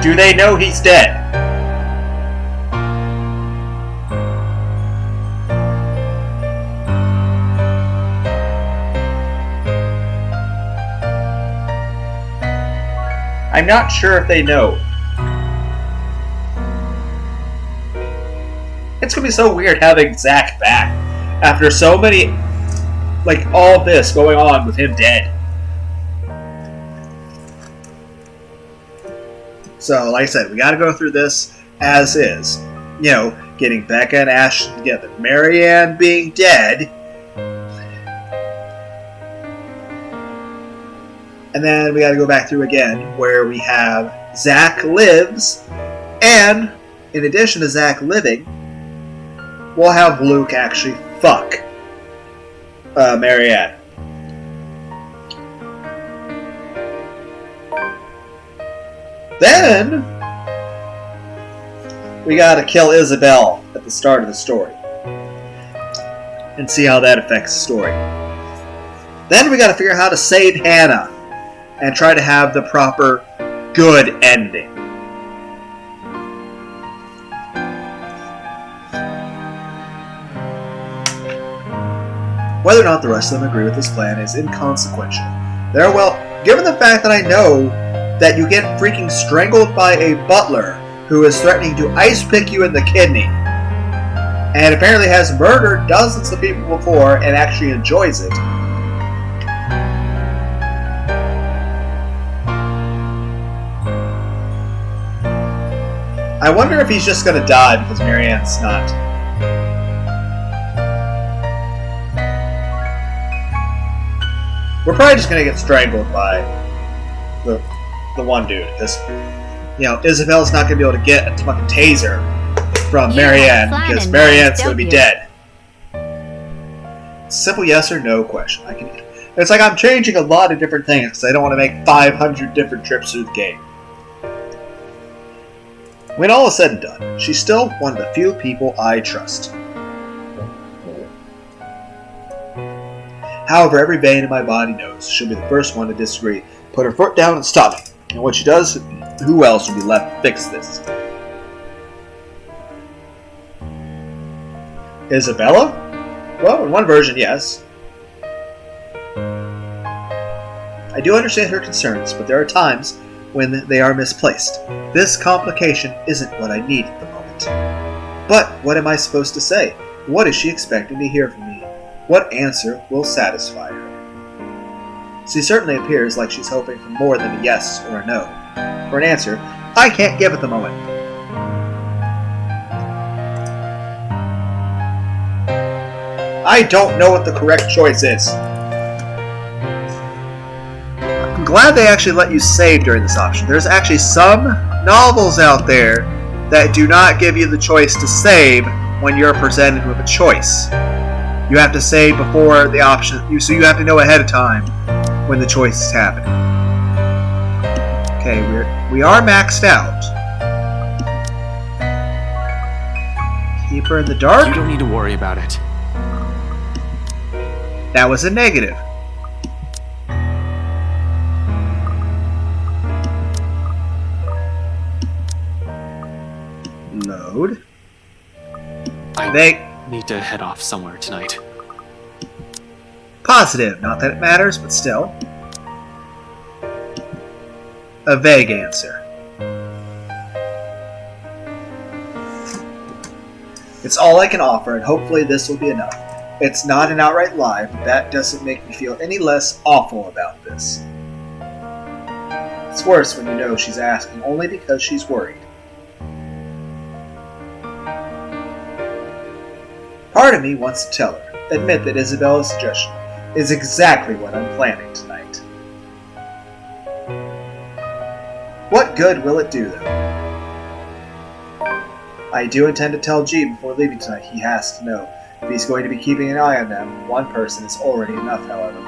Do they know he's dead? I'm not sure if they know. It's gonna be so weird having Zach back after so many, like, all this going on with him dead. So, like I said, we gotta go through this as is. You know, getting Becca and Ash together. Marianne being dead. And then we gotta go back through again where we have Zach lives, and in addition to Zach living, we'll have Luke actually fuck Marianne. Then we gotta kill Isabel at the start of the story and see how that affects the story. Then we gotta figure out how to save Hannah and try to have the proper good ending. Whether or not the rest of them agree with this plan is inconsequential. Given the fact that I know that you get freaking strangled by a butler who is threatening to ice pick you in the kidney, and apparently has murdered dozens of people before and actually enjoys it, I wonder if he's just gonna die because Marianne's not. We're probably just gonna get strangled by the one dude, because, you know, Isabel's not gonna be able to get a fucking taser from Marianne because Marianne's gonna be dead. Simple yes or no question. It's like I'm changing a lot of different things because I don't want to make 500 different trips through the game. When all is said and done, she's still one of the few people I trust. However, every vein in my body knows she'll be the first one to disagree, put her foot down and stop it. And when she does, who else will be left to fix this? Isabella? Well, in one version, yes. I do understand her concerns, but there are times when they are misplaced. This complication isn't what I need at the moment. But what am I supposed to say? What is she expecting to hear from me? What answer will satisfy her? She certainly appears like she's hoping for more than a yes or a no. For an answer, I can't give at the moment. I don't know what the correct choice is. I'm glad they actually let you save during this option. There's actually some novels out there that do not give you the choice to save when you're presented with a choice. You have to say before the option, so you have to know ahead of time when the choice is happening. Okay, we are maxed out. Keep her in the dark? You don't need to worry about it. That was a negative. Load. I need to head off somewhere tonight. Positive. Not that it matters, but still. A vague answer. It's all I can offer, and hopefully this will be enough. It's not an outright lie, but that doesn't make me feel any less awful about this. It's worse when you know she's asking only because she's worried. Part of me wants to tell her, admit that Isabella's suggestion is exactly what I'm planning tonight. What good will it do, though? I do intend to tell G before leaving tonight. He has to know. If he's going to be keeping an eye on them, one person is already enough, however.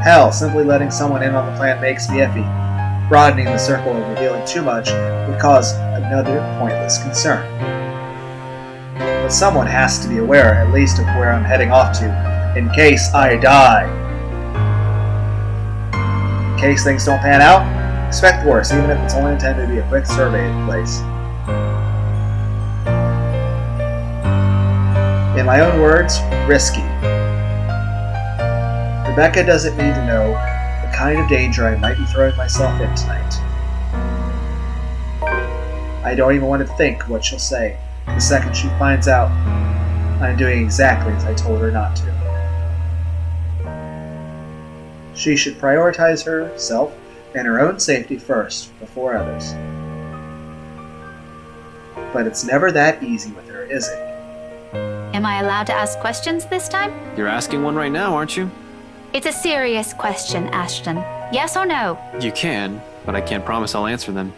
Hell, simply letting someone in on the plan makes me iffy. Broadening the circle or revealing too much would cause another pointless concern. But someone has to be aware, at least, of where I'm heading off to, in case I die. In case things don't pan out, expect the worst, even if it's only intended to be a quick survey of the place. In my own words, risky. Rebecca doesn't need to know the kind of danger I might be throwing myself in tonight. I don't even want to think what she'll say the second she finds out I'm doing exactly as I told her not to. She should prioritize herself and her own safety first, before others. But it's never that easy with her, is it? Am I allowed to ask questions this time? You're asking one right now, aren't you? It's a serious question, Ashton. Yes or no? You can, but I can't promise I'll answer them.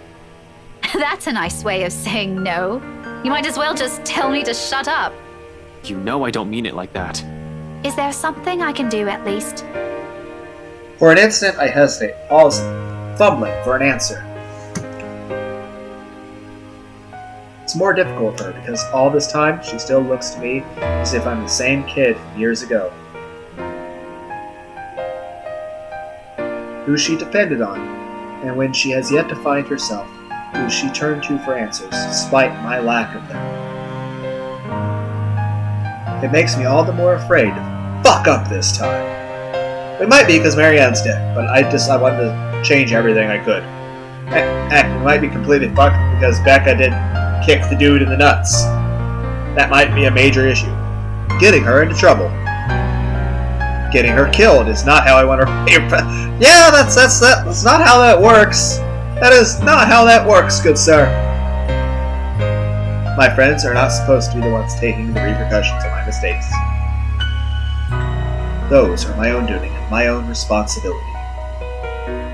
That's a nice way of saying no. You might as well just tell me to shut up. You know I don't mean it like that. Is there something I can do at least? For an instant, I hesitate, pausing, fumbling for an answer. It's more difficult for her because all this time she still looks to me as if I'm the same kid from years ago, who she depended on, and when she has yet to find herself, who she turned to for answers, despite my lack of them. It makes me all the more afraid to fuck up this time. It might be because Marianne's dead, but I wanted to change everything I could. Heck, we might be completely fucked because Becca didn't kick the dude in the nuts. That might be a major issue. Getting her into trouble. Getting her killed is not how I want her. Yeah, that's not how that works. That is not how that works, good sir. My friends are not supposed to be the ones taking the repercussions of my mistakes. Those are my own doing and my own responsibility.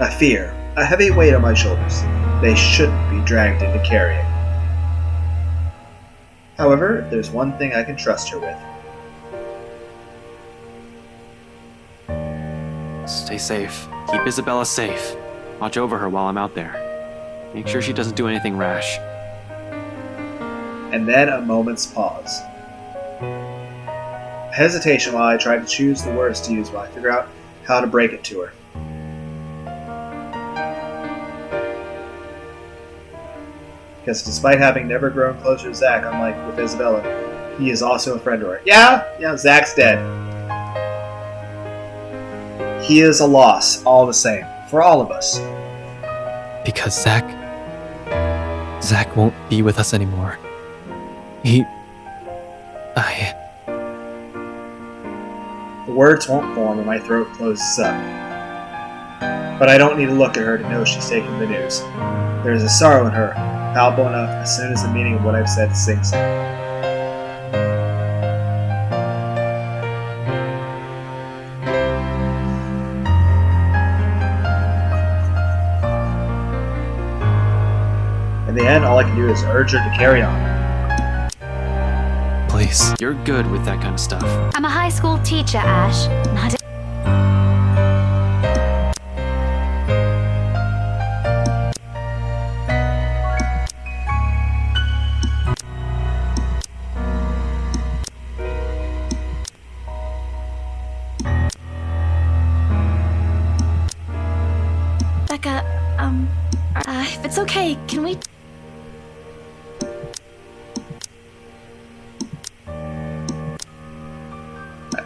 A fear, a heavy weight on my shoulders, they shouldn't be dragged into carrying. However, there's one thing I can trust her with. Stay safe. Keep Isabella safe. Watch over her while I'm out there. Make sure she doesn't do anything rash. And then a moment's pause. Hesitation while I try to choose the words to use while I figure out how to break it to her. Because despite having never grown closer to Zach, unlike with Isabella, he is also a friend of her. Yeah, Zach's dead. He is a loss, all the same, for all of us. Because Zach won't be with us anymore. The words won't form and my throat closes up. But I don't need to look at her to know she's taking the news. There is a sorrow in her, palpable enough as soon as the meaning of what I've said sinks in. then all I can do is urge her to carry on. Please. You're good with that kind of stuff. I'm a high school teacher, Ash. Not Becca, if it's okay, can we...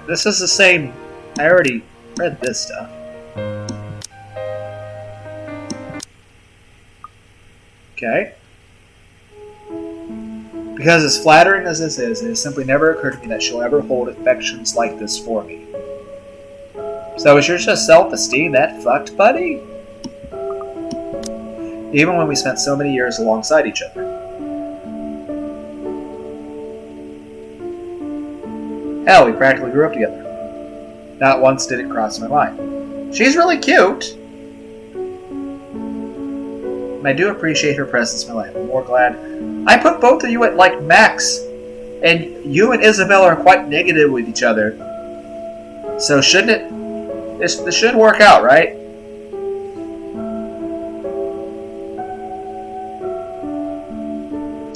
This is the same. I already read this stuff. Okay. Because as flattering as this is, it has simply never occurred to me that she'll ever hold affections like this for me. So is your just self-esteem that fucked, buddy? Even when we spent so many years alongside each other. Hell, we practically grew up together. Not once did it cross my mind. She's really cute. And I do appreciate her presence in my life. I'm more glad. I put both of you at like max. And you and Isabel are quite negative with each other. So shouldn't it... This should work out, right?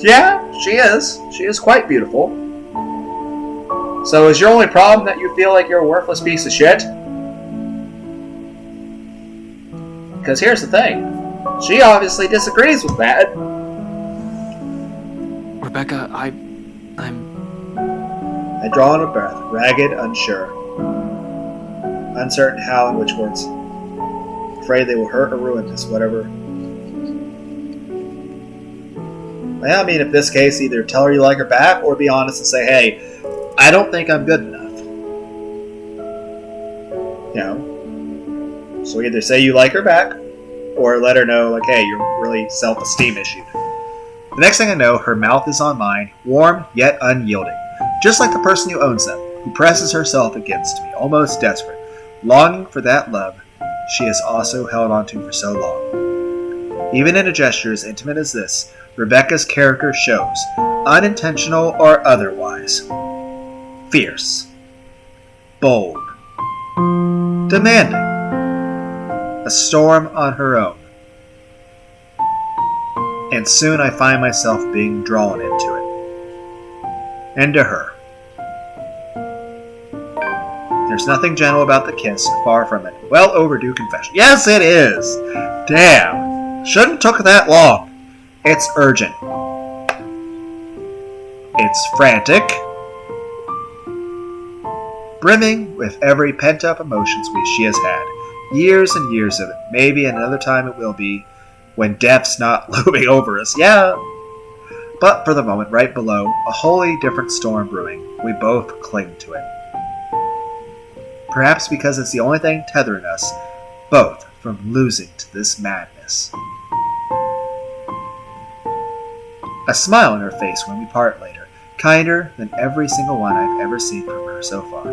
Yeah, she is. She is quite beautiful. So is your only problem that you feel like you're a worthless piece of shit? Because here's the thing. She obviously disagrees with that. Rebecca, I draw in a breath, ragged, unsure. Uncertain how and which words. Afraid they will hurt or ruin this, whatever. Well, I mean, in this case, either tell her you like her back or be honest and say, hey, I don't think I'm good enough. You know? So either say you like her back, or let her know, like, hey, you're really self-esteem issued. The next thing I know, her mouth is on mine, warm yet unyielding. Just like the person who owns them, who presses herself against me, almost desperate, longing for that love she has also held onto for so long. Even in a gesture as intimate as this, Rebecca's character shows, unintentional or otherwise. Fierce, bold, demanding, a storm on her own. And soon I find myself being drawn into it. Into her. There's nothing gentle about the kiss, far from it. Well overdue confession. Yes, it is! Damn. Shouldn't took that long. It's urgent. It's frantic. Brimming with every pent-up emotions she has had. Years and years of it. Maybe another time it will be, when death's not looming over us. Yeah. But for the moment, right below, a wholly different storm brewing. We both cling to it. Perhaps because it's the only thing tethering us, both, from losing to this madness. A smile on her face when we part later, kinder than every single one I've ever seen from her so far.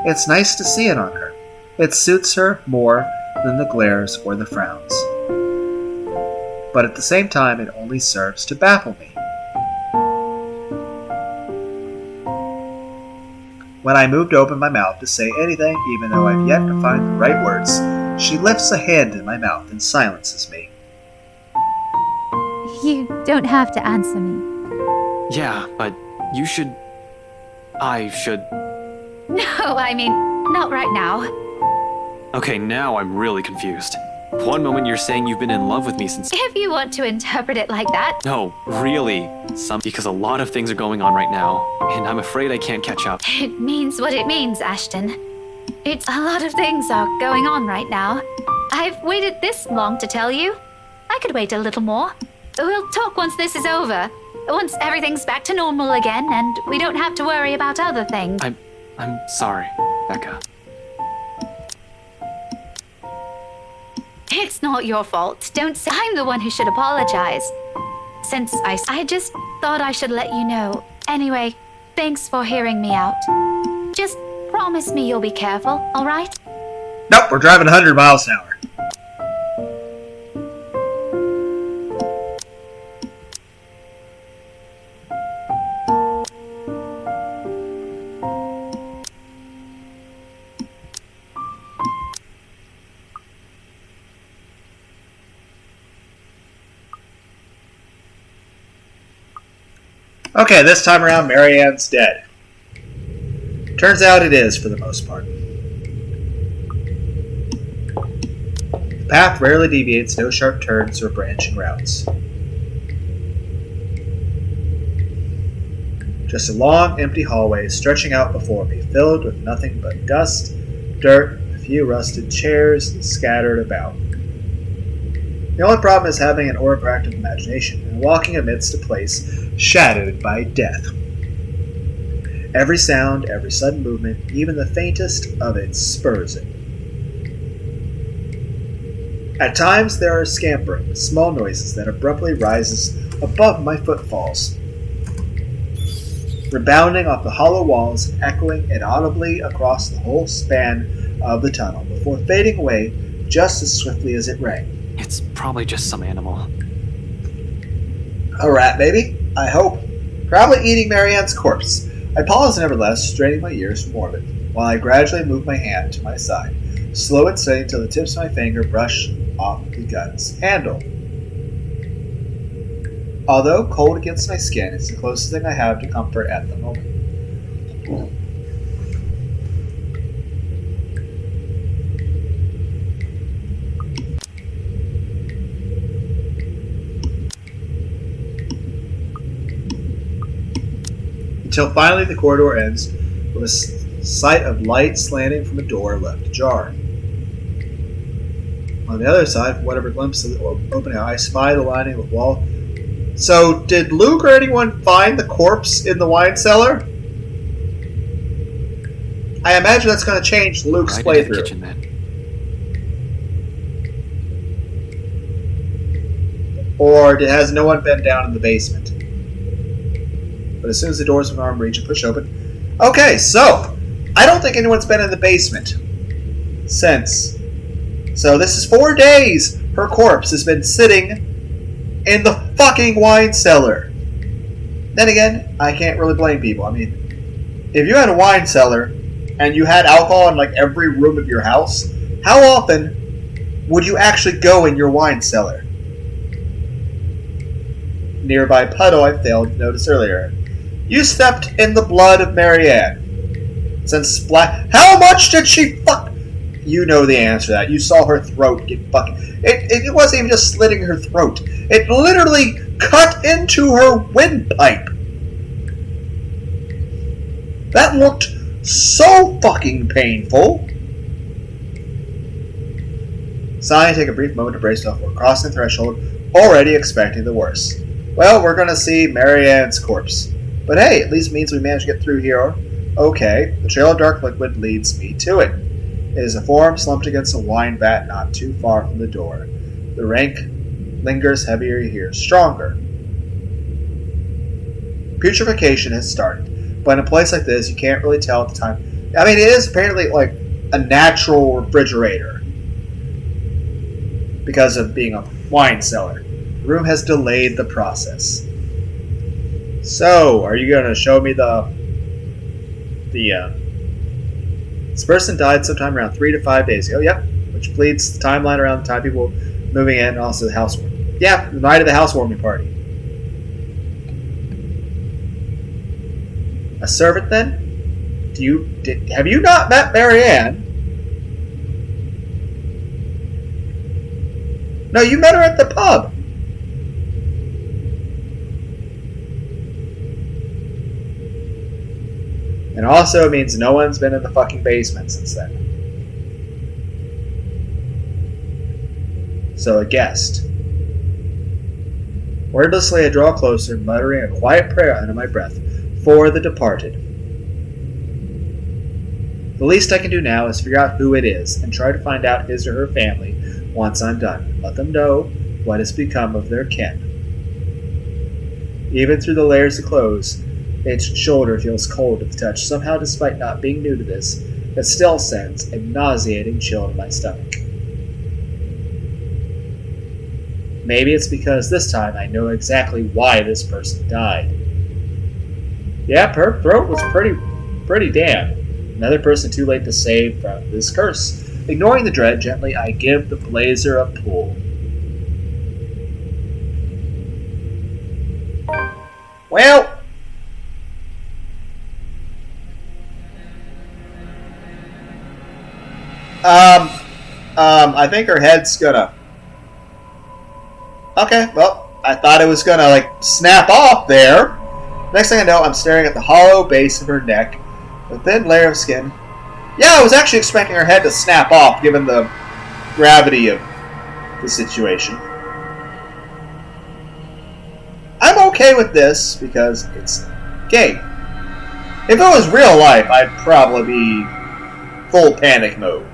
It's nice to see it on her. It suits her more than the glares or the frowns. But at the same time, it only serves to baffle me. When I move to open my mouth to say anything, even though I've yet to find the right words, she lifts a hand in my mouth and silences me. You don't have to answer me. Yeah, but you should... I should... No, I mean, not right now. Okay, now I'm really confused. One moment you're saying you've been in love with me since... If you want to interpret it like that. No, really. Because a lot of things are going on right now, and I'm afraid I can't catch up. It means what it means, Ashton. It's a lot of things are going on right now. I've waited this long to tell you. I could wait a little more. We'll talk once this is over. Once everything's back to normal again, and we don't have to worry about other things. I'm sorry, Becca. It's not your fault. Don't say I'm the one who should apologize. Since I just thought I should let you know. Anyway, thanks for hearing me out. Just promise me you'll be careful, all right? Nope, we're driving 100 miles an hour. Okay, this time around, Marianne's dead. Turns out it is, for the most part. The path rarely deviates, no sharp turns or branching routes. Just a long, empty hallway stretching out before me, filled with nothing but dust, dirt, a few rusted chairs scattered about. The only problem is having an overactive imagination and walking amidst a place shadowed by death. Every sound, every sudden movement, even the faintest of it spurs it. At times there are scampering, small noises that abruptly rises above my footfalls, rebounding off the hollow walls, echoing inaudibly across the whole span of the tunnel, before fading away just as swiftly as it rang. It's probably just some animal. A rat, maybe? I hope. Probably eating Marianne's corpse. I pause nevertheless, straining my ears from orbit, while I gradually move my hand to my side, slow and steady till the tips of my finger brush off the gun's handle. Although cold against my skin, it's the closest thing I have to comfort at the moment. Until finally the corridor ends with a sight of light slanting from a door left ajar. On the other side, from whatever glimpse of the opening I spy the lining of the wall. So, did Luke or anyone find the corpse in the wine cellar? I imagine that's going to change Luke's Right into the playthrough. kitchen, then. Or has no one been down in the basement? But as soon as the doors of an arm reach and push open. Okay, so I don't think anyone's been in the basement since. So this is 4 days her corpse has been sitting in the fucking wine cellar. Then again, I can't really blame people. I mean, if you had a wine cellar and you had alcohol in like every room of your house, how often would you actually go in your wine cellar? Nearby puddle I failed to notice earlier. You stepped in the blood of Marianne. Since how much did she fuck? You know the answer to that. You saw her throat get fucking. It wasn't even just slitting her throat. It literally cut into her windpipe. That looked so fucking painful. Sigh and take a brief moment to brace myself before crossing the threshold, already expecting the worst. Well, we're gonna see Marianne's corpse. But hey, at least means we managed to get through here. Okay, the trail of dark liquid leads me to it. It is a form slumped against a wine vat not too far from the door. The rank lingers heavier here, stronger. Putrefaction has started, but in a place like this, you can't really tell at the time. I mean, it is apparently like a natural refrigerator because of being a wine cellar. The room has delayed the process. So, are you going to show me this person died sometime around 3 to 5 days ago. Yep, which completes the timeline around the time people moving in and also the housewarming. Yeah, the night of the housewarming party. A servant then? Have you not met Marianne? No, you met her at the pub. And also it means no one's been in the fucking basement since then. So a guest. Wordlessly I draw closer, muttering a quiet prayer under my breath for the departed. The least I can do now is figure out who it is and try to find out his or her family once I'm done. Let them know what has become of their kin. Even through the layers of clothes, its shoulder feels cold to the touch. Somehow, despite not being new to this, it still sends a nauseating chill to my stomach. Maybe it's because this time I know exactly why this person died. Yep, her throat was pretty damp. Another person too late to save from this curse. Ignoring the dread, gently I give the blazer a pull. Well, I think her head's gonna... Okay, well, I thought it was gonna, like, snap off there. Next thing I know, I'm staring at the hollow base of her neck, a thin layer of skin. Yeah, I was actually expecting her head to snap off, given the gravity of the situation. I'm okay with this, because it's gay. If it was real life, I'd probably be full panic mode.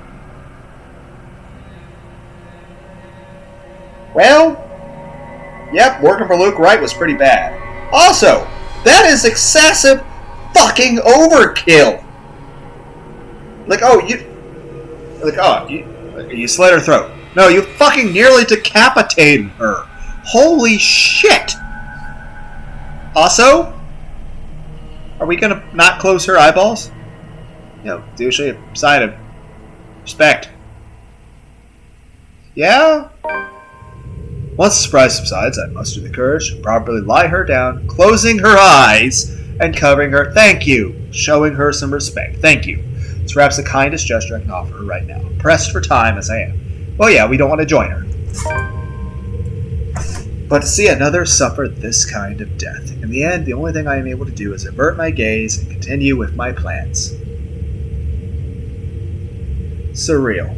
Well, yep, working for Luke Wright was pretty bad. Also, that is excessive fucking overkill. You slit her throat. No, you fucking nearly decapitated her. Holy shit. Also, are we gonna not close her eyeballs? You know, it's usually a sign of respect. Yeah? Once the surprise subsides, I muster the courage to properly lie her down, closing her eyes and covering her. Thank you. Showing her some respect. Thank you. It's perhaps the kindest gesture I can offer her right now. Pressed for time as I am. Well, yeah, we don't want to join her. But to see another suffer this kind of death. In the end, the only thing I am able to do is avert my gaze and continue with my plans. Surreal.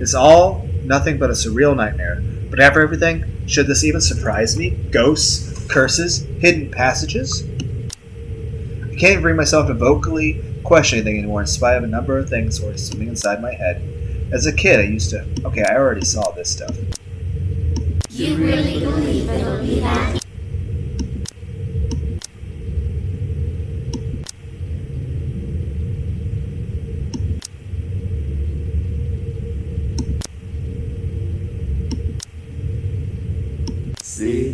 It's all nothing but a surreal nightmare. But after everything, should this even surprise me? Ghosts, curses, hidden passages? I can't even bring myself to vocally question anything anymore in spite of a number of things sort of swimming inside my head. As a kid, I used to... Okay, I already saw this stuff. You really believe it'll be that? See?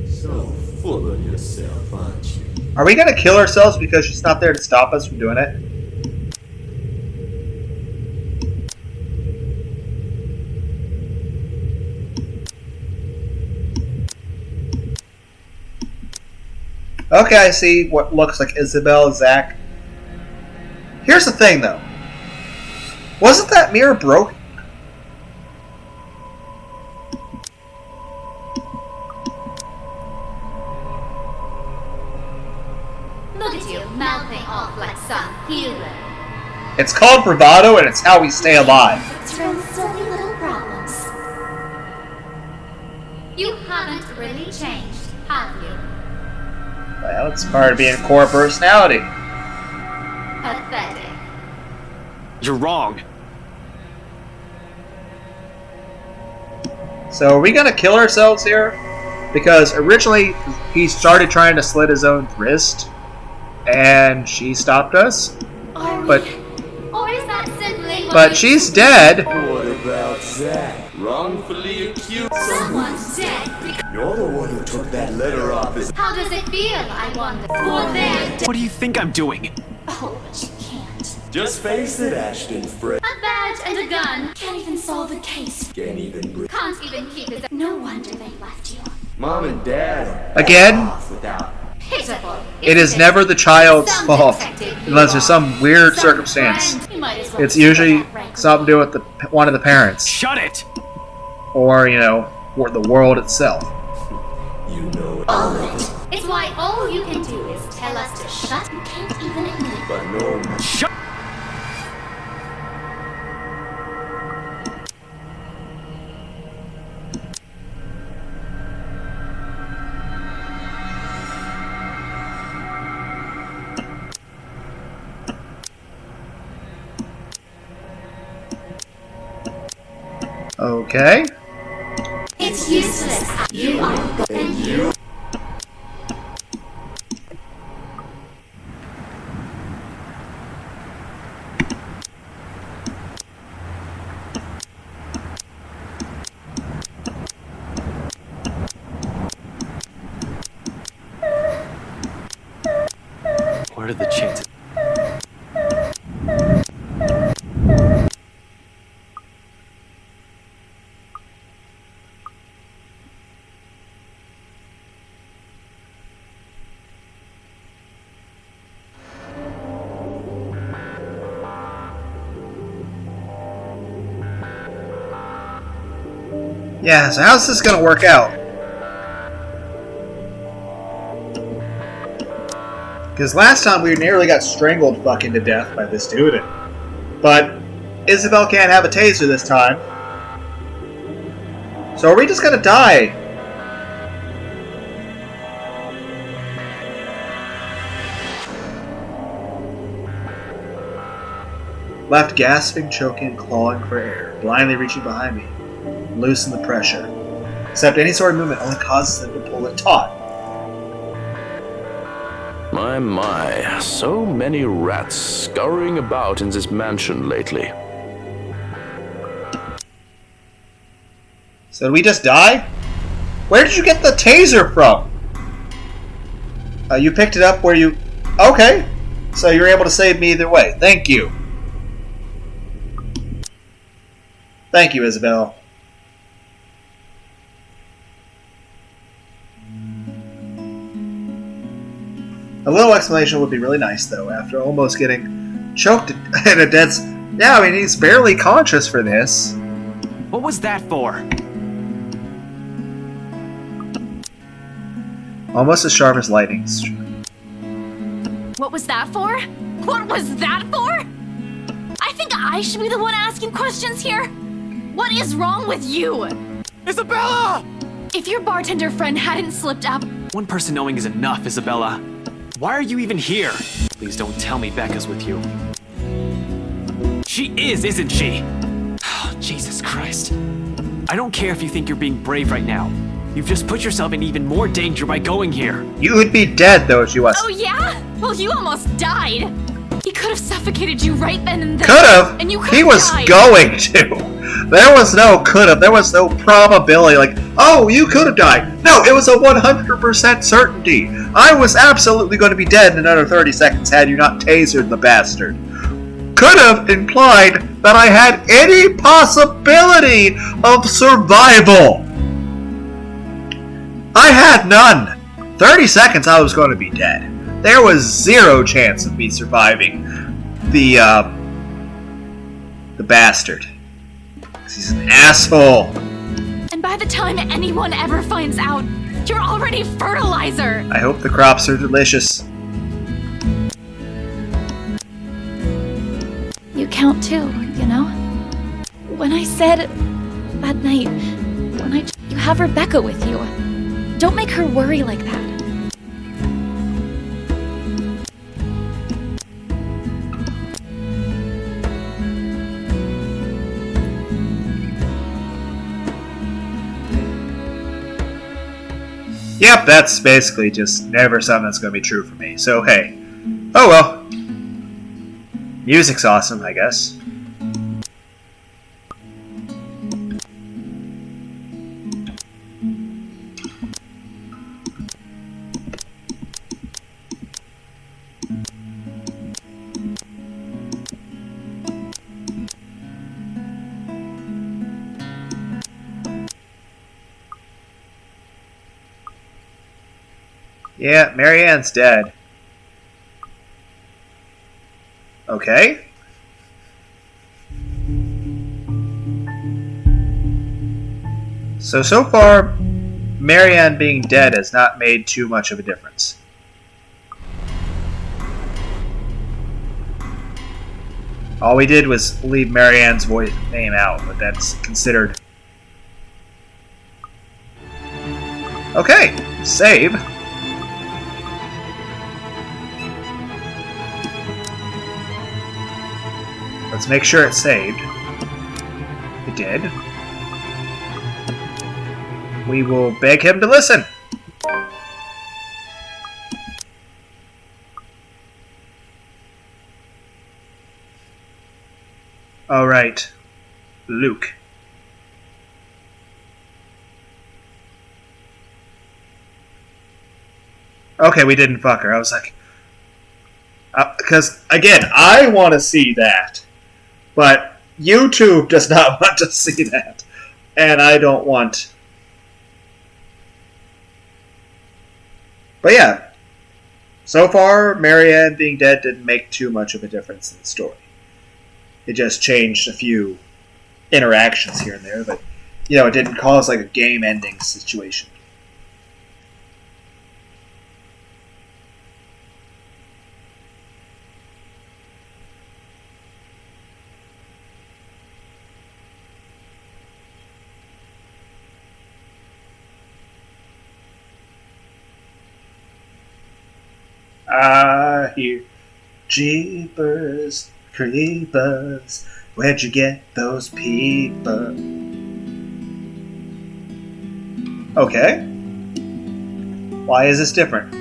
So full of yourself, aren't you? Are we gonna kill ourselves because she's not there to stop us from doing it? Okay, I see what looks like Isabel, Zach. Here's the thing, though. Wasn't that mirror broken? Look at you, mouthing off like some hero. It's called bravado, and it's how we stay alive. From silly little problems. You haven't really changed, have you? Well, it's part of being a core personality. Pathetic. You're wrong. So are we gonna kill ourselves here? Because originally he started trying to slit his own wrist, and she stopped us. But Or is that simply but she's dead. What about Zach? Wrongfully accused? someone's dead? You're the one who took that letter off his... How does it feel, I wonder? For their What do you think I'm doing? Oh, but you can't. Just face it, Ashton Fred. A badge and a gun can't even solve a case. Can't even breathe. Can't even keep his. No wonder they left you. Mom and Dad Again? off without... Pitiful. It is never the child's fault, unless there's some weird circumstance. It's usually something to do with one of the parents, Shut it! or or the world itself. You know it, All of it. It's why all you can do is tell us to shut. You can't even admit it. but no... Shut. Okay. It's useless. You are And you... What are the chances? Yeah, so how's this gonna work out? Because last time we nearly got strangled fucking to death by this dude. But Isabel can't have a taser this time. So are we just gonna die? Left gasping, choking, and clawing for air, blindly reaching behind me. Loosen the pressure. Except any sort of movement only causes them to pull it taut. My, so many rats scurrying about in this mansion lately. So did we just die? Where did you get the taser from? You picked it up where you... Okay. So you were able to save me either way. Thank you. Thank you, Isabel. A little explanation would be really nice, though, after almost getting choked in a dead... Yeah, I mean, he's barely conscious for this. What was that for? Almost as sharp as lightning. What was that for? What was that for? I think I should be the one asking questions here. What is wrong with you? Isabella! If your bartender friend hadn't slipped up... One person knowing is enough, Isabella. Why are you even here? Please don't tell me Becca's with you. She is, isn't she? Oh, Jesus Christ. I don't care if you think you're being brave right now. You've just put yourself in even more danger by going here. You would be dead, though, if you was. Oh, yeah? Well, you almost died. He could have suffocated you right then and there. Could have? And you could He have was died. going to. There was no could have. There was no probability. Like, oh, you could have died. No, it was a 100% certainty. I was absolutely going to be dead in another 30 seconds had you not tasered the bastard. Could have implied that I had any possibility of survival. I had none. 30 seconds I was going to be dead. There was zero chance of me surviving the bastard. He's an asshole. And by the time anyone ever finds out, you're already fertilizer. I hope the crops are delicious. You count too, you know? When I said that night, you have Rebecca with you. Don't make her worry like that. Yep, that's basically just never something that's going to be true for me. So, hey. Oh well. Music's awesome, I guess. Yeah, Marianne's dead. Okay. So far, Marianne being dead has not made too much of a difference. All we did was leave Marianne's name out, but that's considered... Okay, save. Let's make sure it's saved. It did. We will beg him to listen. Alright. Luke. Okay, we didn't fuck her. I was like... Because, again, I want to see that. But YouTube does not want to see that. And I don't want... But yeah. So far, Marianne being dead didn't make too much of a difference in the story. It just changed a few interactions here and there. But it didn't cause like a game-ending situation. I hear Jeepers Creepers, where'd you get those people? Okay. Why is this different?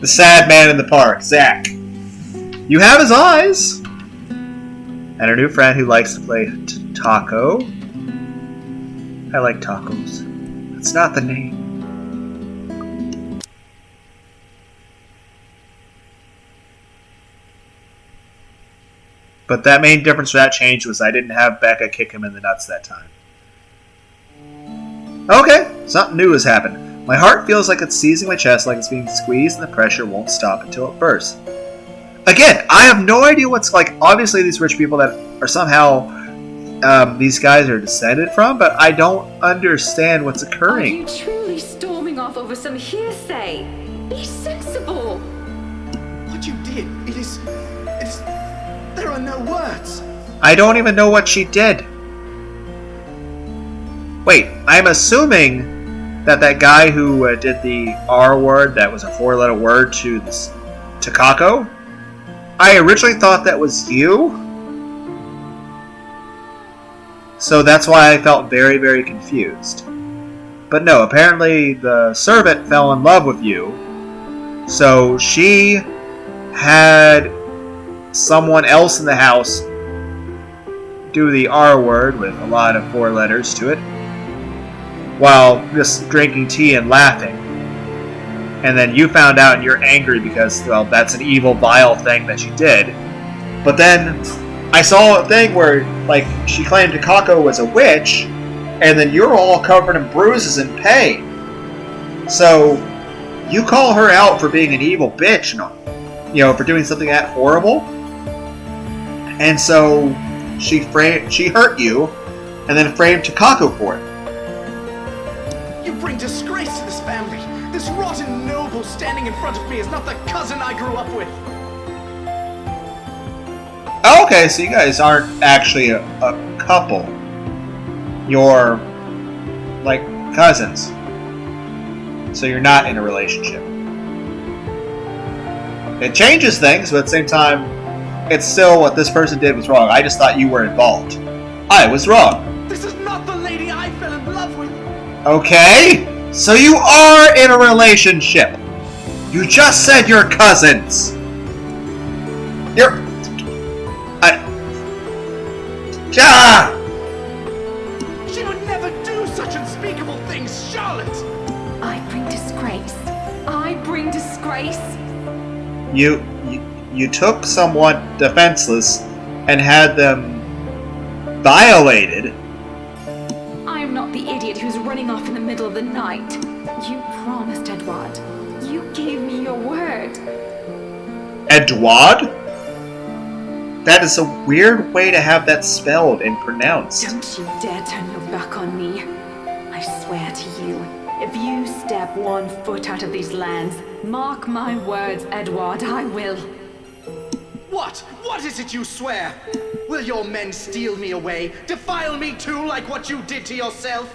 The sad man in the park, Zach. You have his eyes! And our new friend who likes to play taco. I like tacos. That's not the name. But that main difference for that change was I didn't have Becca kick him in the nuts that time. Okay, something new has happened. My heart feels like it's seizing my chest, like it's being squeezed, and the pressure won't stop until it bursts. Again, I have no idea what's like. Obviously, these rich people that are somehow these guys are descended from, but I don't understand what's occurring. Are you truly storming off over some hearsay? Be sensible. What you did, it is. There are no words. I don't even know what she did. Wait, I'm assuming that guy who did the R word, that was a 4-letter word to Kako. I originally thought that was you. So that's why I felt very, very confused. But no, apparently the servant fell in love with you. So she had someone else in the house do the R word with a lot of 4 letters to it, while just drinking tea and laughing. And then you found out and you're angry because, well, that's an evil, vile thing that she did. But then I saw a thing where, like, she claimed Kako was a witch, and then you're all covered in bruises and pain. So you call her out for being an evil bitch, for doing something that horrible. And so she hurt you, and then framed Kako for it. You bring disgrace to this family. This rotten noble standing in front of me is not the cousin I grew up with. Oh, okay, so you guys aren't actually a couple. You're, like, cousins. So you're not in a relationship. It changes things, but at the same time, it's still what this person did was wrong. I just thought you were involved. I was wrong. This is not the lady I fell in love with. Okay, so you are in a relationship. You just said you're cousins. She would never do such unspeakable things, Charlotte. I bring disgrace. I bring disgrace. You took someone defenseless and had them violated. I am not the idiot who's running off in the middle of the night. You promised, Edward. You gave me your word. Edward? That is a weird way to have that spelled and pronounced. Don't you dare turn your back on me. I swear to you, if you step 1 foot out of these lands, mark my words, Edward, I will. What? What is it you swear? Will your men steal me away, defile me too, like what you did to yourself?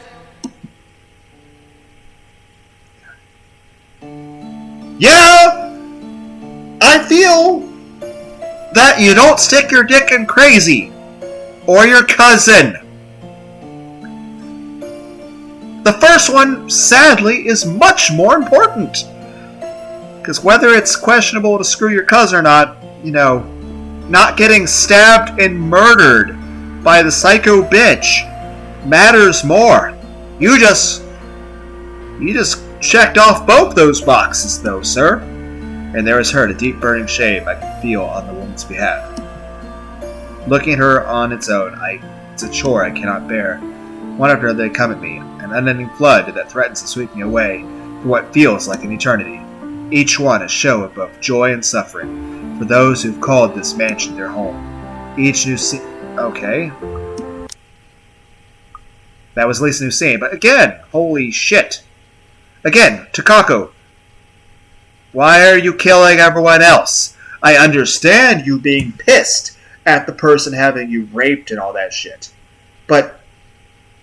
Yeah! I feel that you don't stick your dick in Crazy or your cousin. The first one, sadly, is much more important. Because whether it's questionable to screw your cousin or not, not getting stabbed and murdered by the psycho bitch matters more. You just checked off both those boxes, though, sir. And there was hurt, a deep burning shame I could feel on the woman's behalf. Looking at her on its own, it's a chore I cannot bear. One after another they come at me, an unending flood that threatens to sweep me away. for what feels like an eternity. Each one a show of both joy and suffering for those who've called this mansion their home. Each new scene... Okay. That was at least a new scene, but again, holy shit. Again, Takako, why are you killing everyone else? I understand you being pissed at the person having you raped and all that shit. But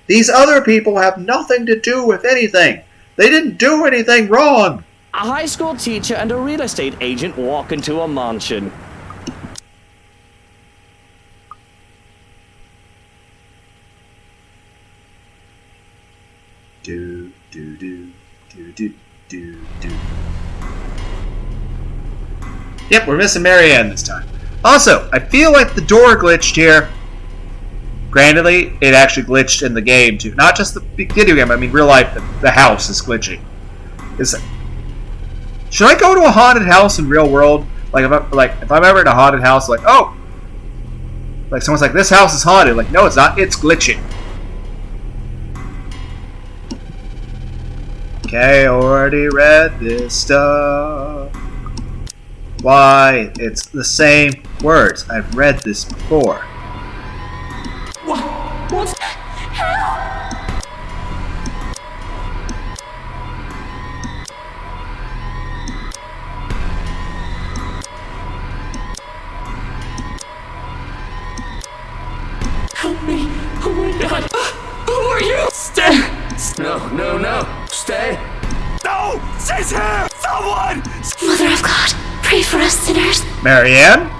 these other people have nothing to do with anything. They didn't do anything wrong. A high school teacher and a real estate agent walk into a mansion. Do, do, do, do, do, do, do. Yep, we're missing Marianne this time. Also, I feel like the door glitched here. Grantedly, it actually glitched in the game too. Not just the video game, I mean real life, the house is glitching. Should I go to a haunted house in real world? Like if I'm ever in a haunted house, like, oh! Like someone's like, this house is haunted. Like, no it's not, it's glitching. Okay, I already read this stuff. Why? It's the same words. I've read this before. What? Help me! Oh my god! Who are you? Stay! No. Stay. No! She's here! Someone! Mother of God, pray for us sinners. Marianne?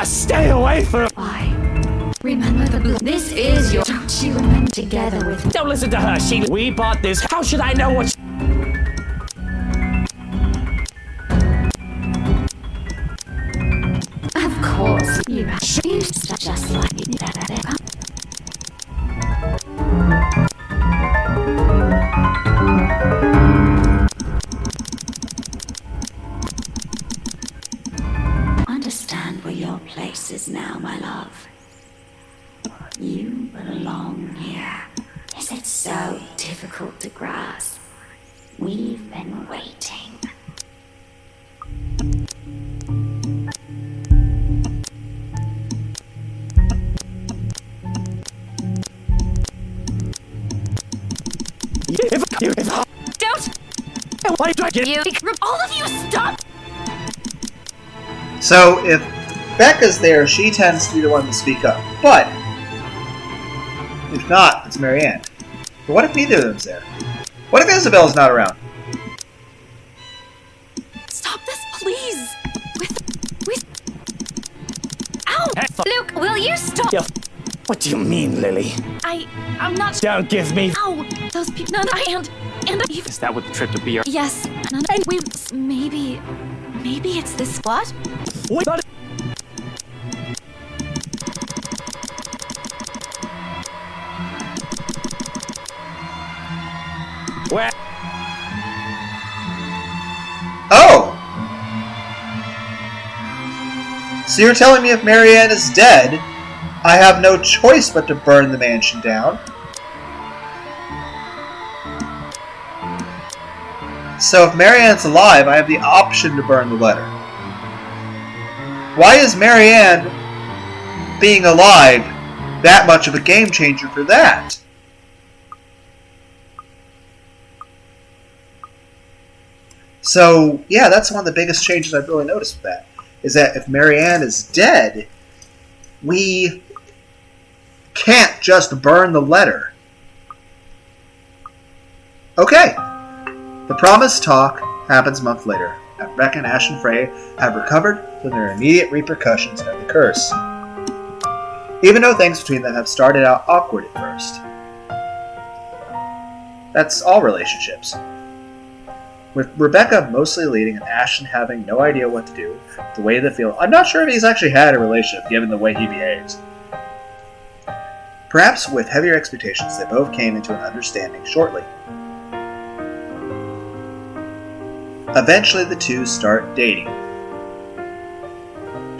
Stay away from... Why? Remember the blue. This is your... Don't you remember together with... Don't listen to her. We bought this. How should I know what... Of course, you just like that. Understand where your place is now, my love. You belong here. Is it so difficult to grasp? We've been waiting. Don't! Why do I get You... All of you, stop! So, if Becca's there, she tends to be the one to speak up. But, if not, it's Marianne. But what if neither of them's there? What if Isabel's not around? Stop this, please! With... Ow! Luke, will you stop? Yeah. What do you mean, Lily? I'm not... Don't give me... Ow! Those people... No, and Is that what the trip to BR... Yes, and we... Maybe it's this... What? Wait, but... Where? Oh! So you're telling me if Marianne is dead, I have no choice but to burn the mansion down? So if Marianne's alive, I have the option to burn the letter. Why is Marianne being alive that much of a game changer for that? So, yeah, that's one of the biggest changes I've really noticed with that. Is that if Marianne is dead, we can't just burn the letter. Okay. The promised talk happens a month later. Becca, Ash, and Frey have recovered from their immediate repercussions of the curse. Even though things between them have started out awkward at first. That's all relationships. With Rebecca mostly leading and Ashton having no idea what to do, the way they feel, I'm not sure if he's actually had a relationship given the way he behaves. Perhaps with heavier expectations, they both came into an understanding shortly. Eventually the two start dating.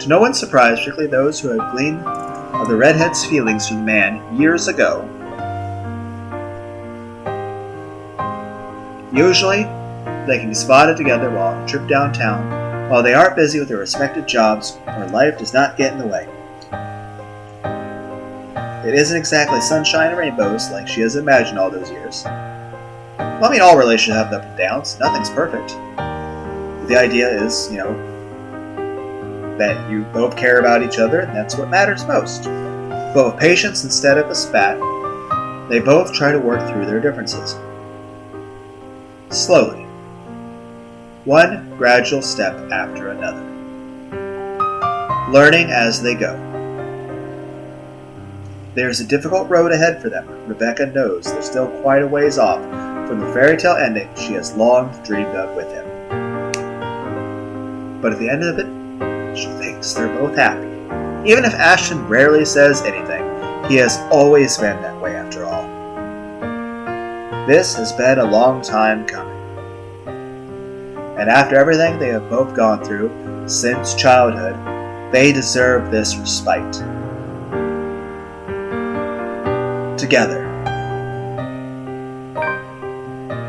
To no one's surprise, particularly those who had gleaned of the redhead's feelings for the man years ago, usually they can be spotted together while on a trip downtown, while they aren't busy with their respective jobs or life does not get in the way. It isn't exactly sunshine and rainbows like she has imagined all those years. Well, I mean, all relationships have ups and downs. Nothing's perfect. But the idea is, that you both care about each other, and that's what matters most. But with patience instead of a spat, they both try to work through their differences. Slowly. One gradual step after another. Learning as they go. There's a difficult road ahead for them. Rebecca knows they're still quite a ways off from the fairy tale ending she has long dreamed of with him. But at the end of it, she thinks they're both happy. Even if Ashton rarely says anything, he has always been that way after all. This has been a long time coming. And after everything they have both gone through since childhood, they deserve this respite. Together.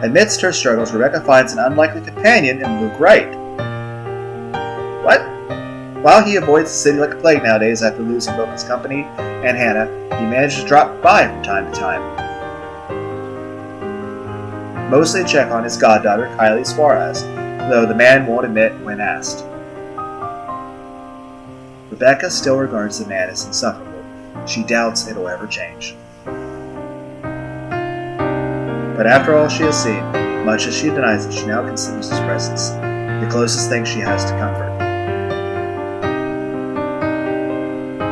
Amidst her struggles, Rebecca finds an unlikely companion in Luke Wright. What? While he avoids the city like a plague nowadays after losing both his company and Hannah, he manages to drop by from time to time. Mostly to check on his goddaughter, Kylie Suarez, though the man won't admit when asked. Rebecca still regards the man as insufferable. She doubts it'll ever change. But after all she has seen, much as she denies it, she now considers his presence the closest thing she has to comfort.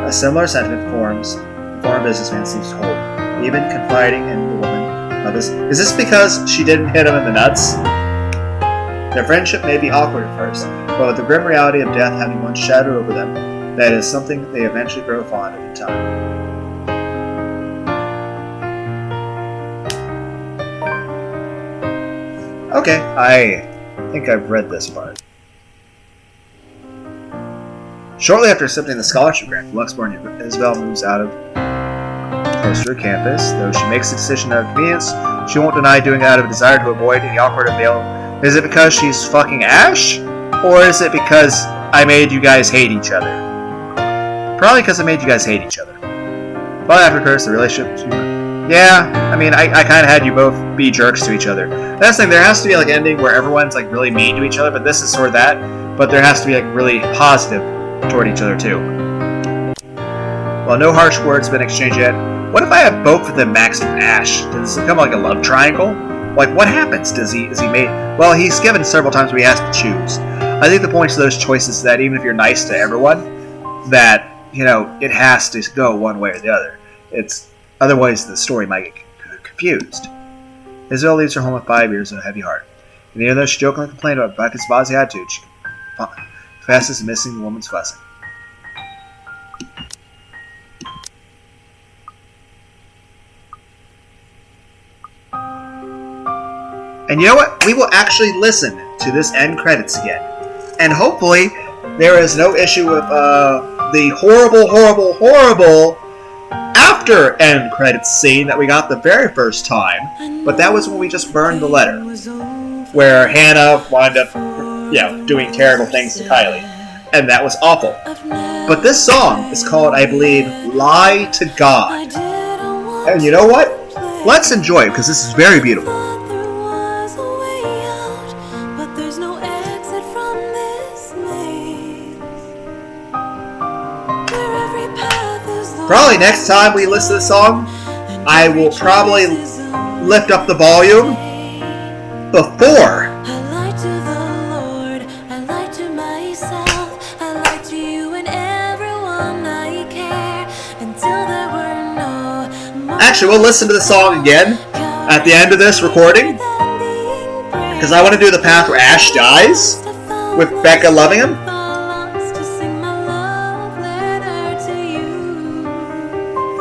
A similar sentiment forms the foreign businessman seems to hold, even confiding in the woman of his. Is this because she didn't hit him in the nuts? Their friendship may be awkward at first, but with the grim reality of death having once shadowed over them, that is something they eventually grow fond of in time. Okay, I think I've read this part. Shortly after accepting the scholarship grant for Luxembourg, Isabel moves out of close to her campus. Though she makes the decision out of convenience, she won't deny doing it out of a desire to avoid any awkward avail. Is it because she's fucking Ash? Or is it because I made you guys hate each other? Probably because I made you guys hate each other. But after Curse, the relationship yeah, I mean, I kind of had you both be jerks to each other. That's the thing, there has to be like an ending where everyone's like really mean to each other, but this is sort of that. But there has to be like really positive toward each other too. While no harsh words have been exchanged yet, what if I have both of them maxed with Ash? Does it become like a love triangle? Like, what happens? Is he made? Well, he's given several times where he has to choose. I think the point of those choices is that even if you're nice to everyone, that, it has to go one way or the other. Otherwise the story might get confused. Isabel leaves her home with 5 years of a heavy heart. And even though she jokingly complained about Becca's bossy attitude, she confesses to missing the woman's fussing. And you know what? We will actually listen to this end credits again. And hopefully there is no issue with the horrible after end credits scene that we got the very first time. But that was when we just burned the letter. Where Hannah wound up, doing terrible things to Kylie. And that was awful. But this song is called, I believe, Lie to God. And you know what? Let's enjoy it, because this is very beautiful. Probably next time we listen to this song, I will probably lift up the volume before. I lied to the Lord, I lied to myself, I lied to you and everyone I care, until there were no more. Actually, we'll listen to the song again at the end of this recording, because I want to do the path where Ash dies, with Becca loving him.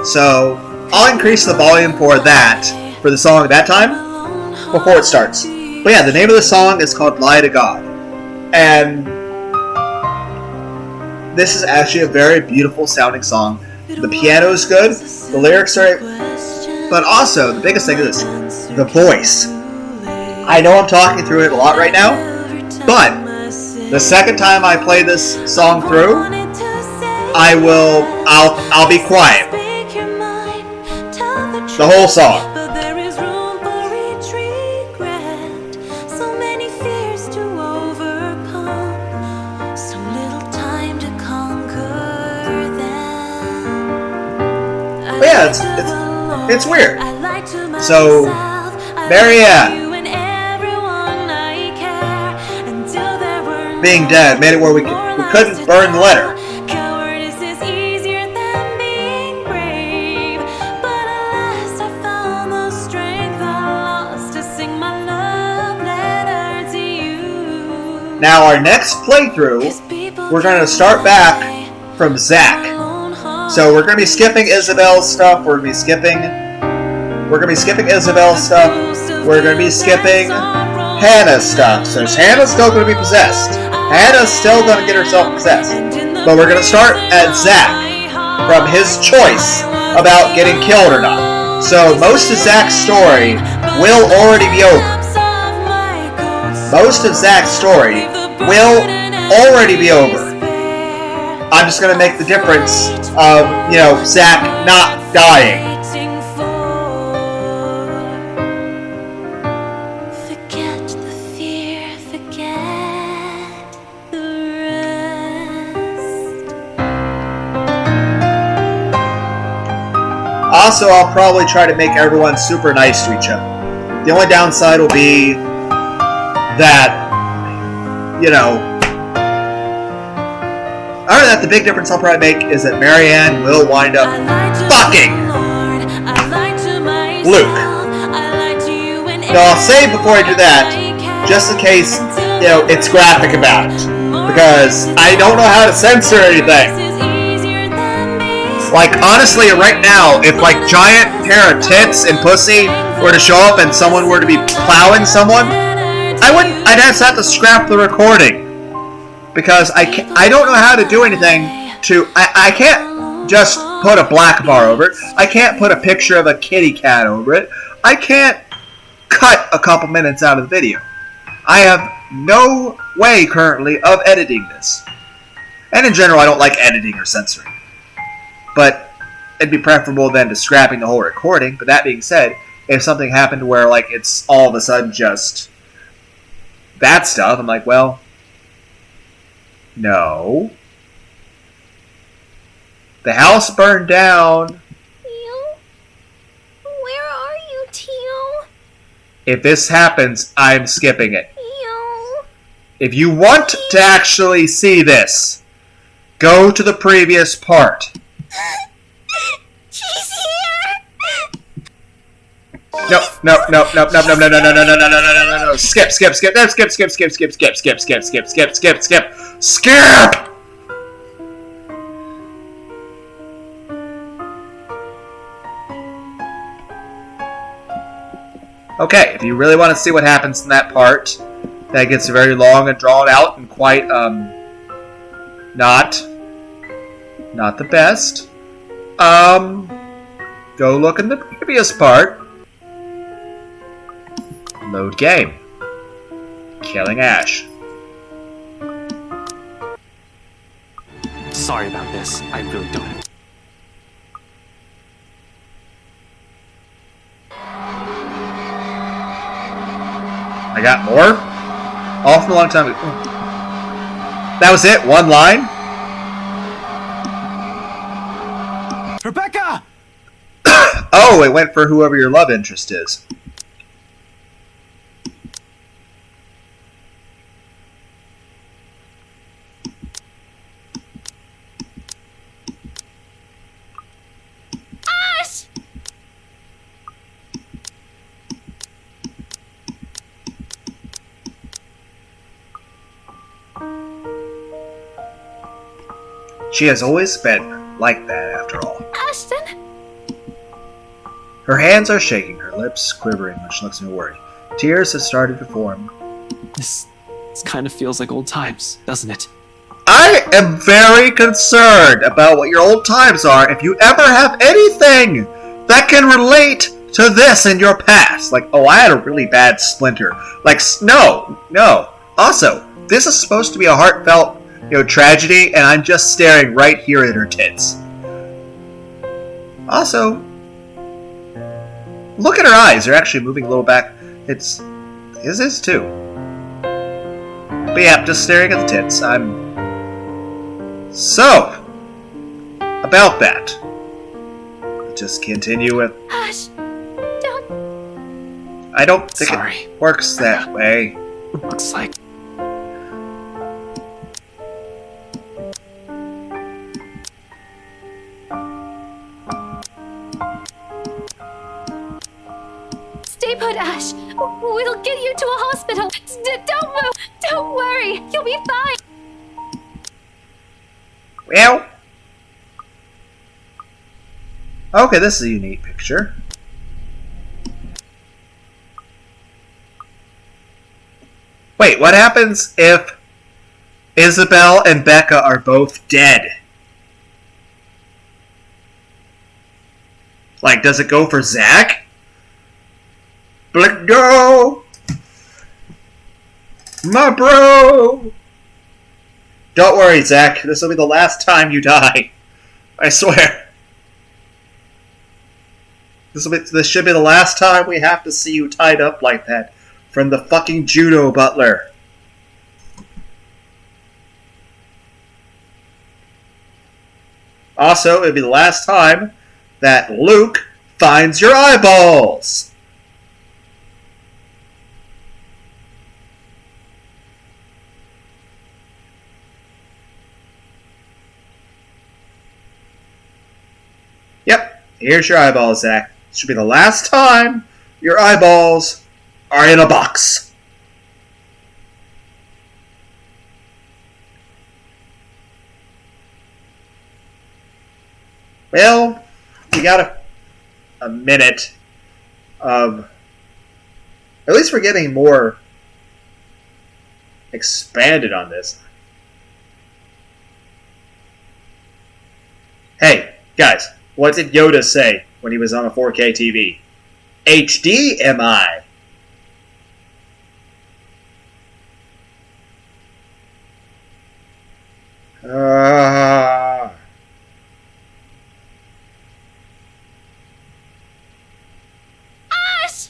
So, I'll increase the volume for that, for the song at that time, before it starts. But yeah, the name of the song is called Lie to God. And this is actually a very beautiful sounding song. The piano is good, the lyrics are, but also the biggest thing is the voice. I know I'm talking through it a lot right now, but the second time I play this song through, I'll be quiet. The whole song. But yeah, it's weird. So, Marianne being dead made it where we couldn't burn the letter. Now our next playthrough, we're going to start back from Zach. So we're going to be skipping Isabel's stuff. We're going to be skipping Isabel's stuff. We're going to be skipping Hannah's stuff. So Hannah's still going to be possessed. Hannah's still going to get herself possessed. But we're going to start at Zach from his choice about getting killed or not. So most of Zach's story will already be over. Most of Zach's story will already be over. I'm just going to make the difference of, Zach not dying. Forget the fear, forget the rest. Also, I'll probably try to make everyone super nice to each other. The only downside will be that, other than that, the big difference I'll probably make is that Marianne will wind up fucking Luke. Now, I'll say before I do that, just in case, it's graphic about it. Because I don't know how to censor anything. Like, honestly, right now, if, giant pair of tits and pussy were to show up and someone were to be plowing someone, I'd just have to scrap the recording. Because I don't know how to do anything I can't just put a black bar over it. I can't put a picture of a kitty cat over it. I can't cut a couple minutes out of the video. I have no way currently of editing this. And in general, I don't like editing or censoring. But it'd be preferable than to scrapping the whole recording. But that being said, if something happened where it's all of a sudden just that stuff, I'm like, well, no. The house burned down. Teal? Where are you, Teal? If this happens, I'm skipping it. Teal? If you want to actually see this, go to the previous part. She's here! No. Skip. Okay, if you really want to see what happens in that part, that gets very long and drawn out and quite, not the best. Go look in the previous part. Load game. Killing Ash. Sorry about this. I really don't. I got more? All from a long time ago. That was it? One line? Rebecca! Oh, it went for whoever your love interest is. Ash! She has always been like that, after all. Ashton? Her hands are shaking, her lips quivering when she looks in her worry. Tears have started to form. This kind of feels like old times, doesn't it? I I am very concerned about what your old times are if you ever have anything that can relate to this in your past. Like, oh, I had a really bad splinter. Like, no. Also, this is supposed to be a heartfelt, tragedy, and I'm just staring right here at her tits. Also, look at her eyes. They're actually moving a little back. His is too. But yeah, just staring at the tits. So, about that. Just continue with... Hush! Don't... I don't think it works that way. Looks like... Stay put, Ash. We'll get you to a hospital. Don't move. Don't worry. You'll be fine. Well... Okay, this is a unique picture. Wait, what happens if Isabel and Becca are both dead? Like, does it go for Zach? But no! My bro! Don't worry, Zach. This will be the last time you die. I swear. This should be the last time we have to see you tied up like that from the fucking judo butler. Also, it'll be the last time that Luke finds your eyeballs. Yep, here's your eyeballs, Zach. This should be the last time your eyeballs are in a box. Well, you got a minute of... At least we're getting more expanded on this. Hey, guys. What did Yoda say when he was on a 4K TV? HDMI. Ash!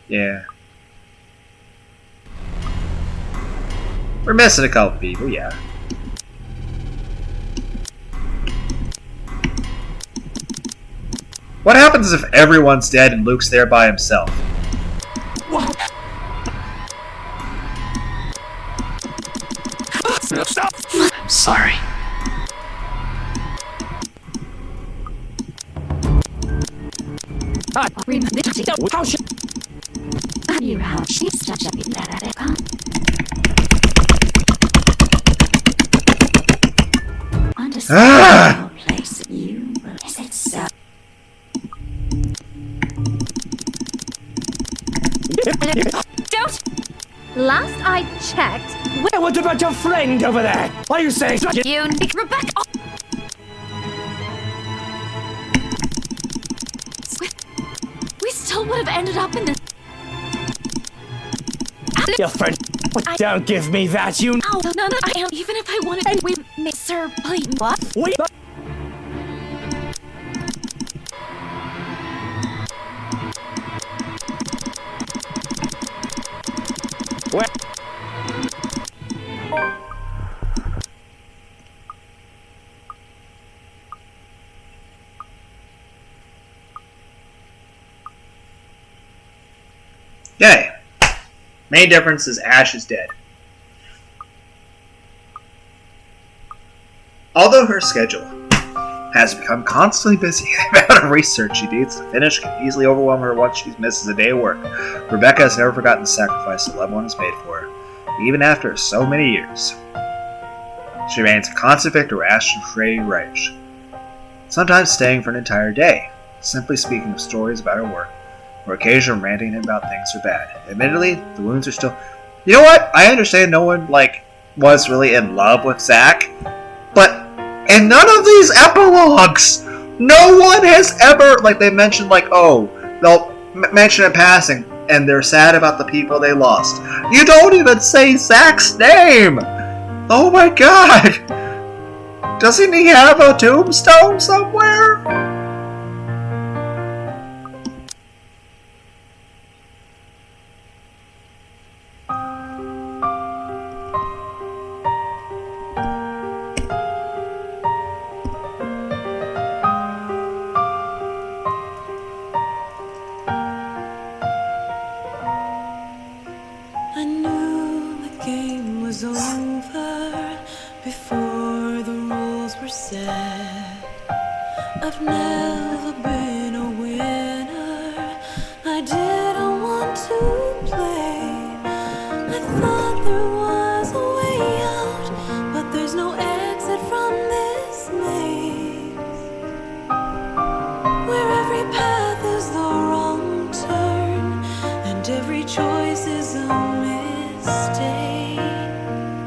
Yeah. We're missing a couple people, yeah. What happens if everyone's dead and Luke's there by himself? What? Stop! I'm sorry. How should you have such a becca? Understand your place, you is it so? Don't! Last I checked... Where what about your friend over there? What are you saying? You need Rebecca! We still would have ended up in this. Your friend. Don't give me that, you. Oh, no, I am. Even if I wanted, we, sir, please. What? Wait. Where? Yay. Main difference is Ash is dead. Although her schedule has become constantly busy, the amount of research she needs to finish can easily overwhelm her once she misses a day of work. Rebecca has never forgotten the sacrifice a loved one has made for her, even after so many years. She remains a constant victor of Ash's Ray Reich, sometimes staying for an entire day. simply speaking of stories about her work, or occasional ranting about things are bad. Admittedly, the wounds are still... You know what? I understand no one, was really in love with Zack, but in none of these epilogues, no one has ever, they mentioned, they'll mention in passing, and they're sad about the people they lost. You don't even say Zack's name! Oh my god! Doesn't he have a tombstone somewhere? I knew the game was over before the rules were set. I've never been a winner. I didn't want to play. I thought there was a way out, but there's no exit from this maze, where every path is the wrong turn and every choice is a mistake.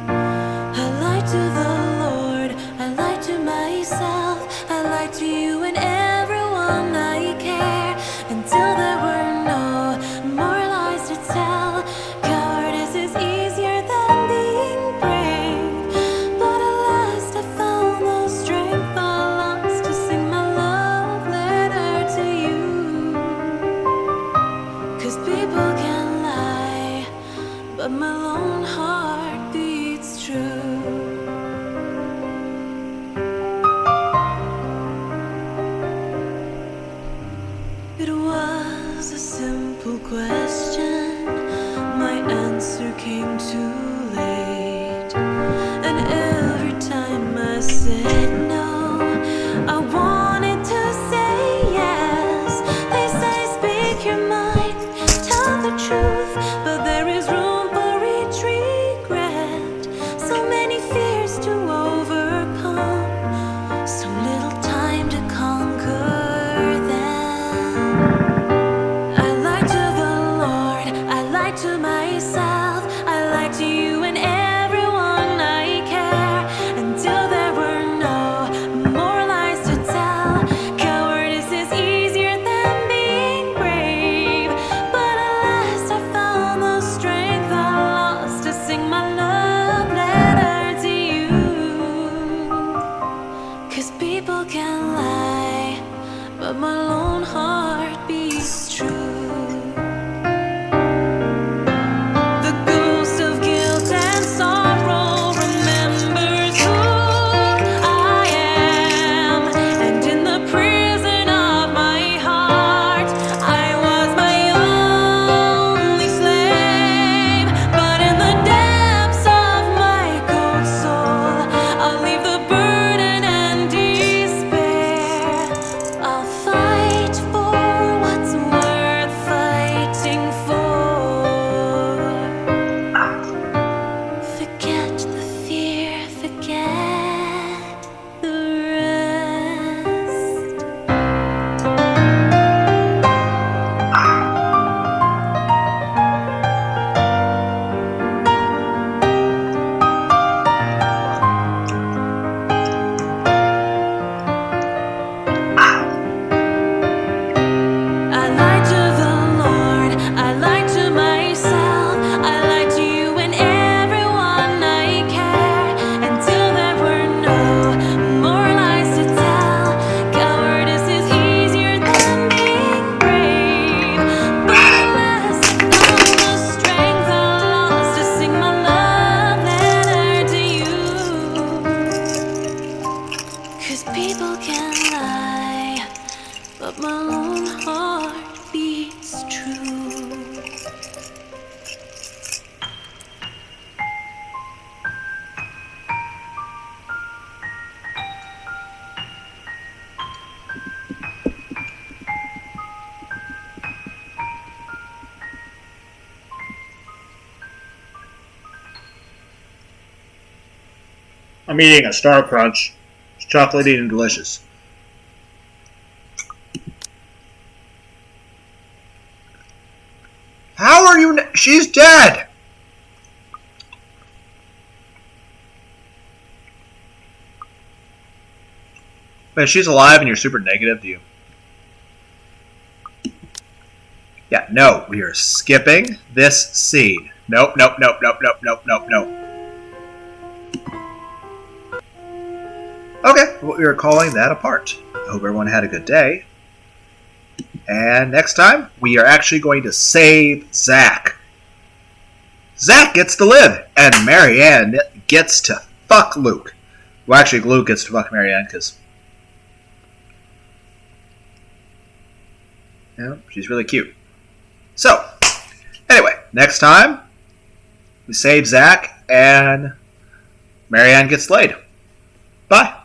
I lied to the Lord, I lied to myself, I lied to you and everyone I care, until there were no more lies to tell. Cowardice is easier than being brave, but at last I found the strength I lost to sing my love letter to you. 'Cause people can lie, but my lone heart beats true. It was a simple question, my answer came too late, and every time I said no, I wanted to say yes. They say speak your mind, tell the truth, but there is room for each regret. So many fears to overcome, so little time to conquer them. I lied to the Lord, I lied to myself, I lied to you and everyone I care, until there were no more lies to tell. Cowardice is easier than being brave, but at last I found the strength I lost to sing my love letter to you. 'Cause people can lie, but my lone heart beats true. The ghost of guilt and sorrow remembers who I am, and in the prison of my heart, I was my only slave. But in the depths of my cold soul, I'll leave the burden and despair. I'll fight for what's worth fighting for. Forget the fear, forget the rest. I lied to the Lord, I lied to myself, I lied to you and everyone I care, until there were no more lies to tell. Cowardice is easier than being brave, but at last I found the strength I lost to sing my love letter to you. 'Cause people can lie, but my lone heart beats true. I'm eating a Star Crunch. It's chocolatey and delicious. She's dead! But she's alive and you're super negative, do you? Yeah, no, we are skipping this scene. Nope, nope, nope, nope, nope, nope, nope, nope. Okay, well, we are calling that a part. I hope everyone had a good day. And next time, we are actually going to save Zach. Zach gets to live, and Marianne gets to fuck Luke. Well, actually, Luke gets to fuck Marianne, because... yeah, she's really cute. So, anyway, next time, we save Zach, and Marianne gets laid. Bye.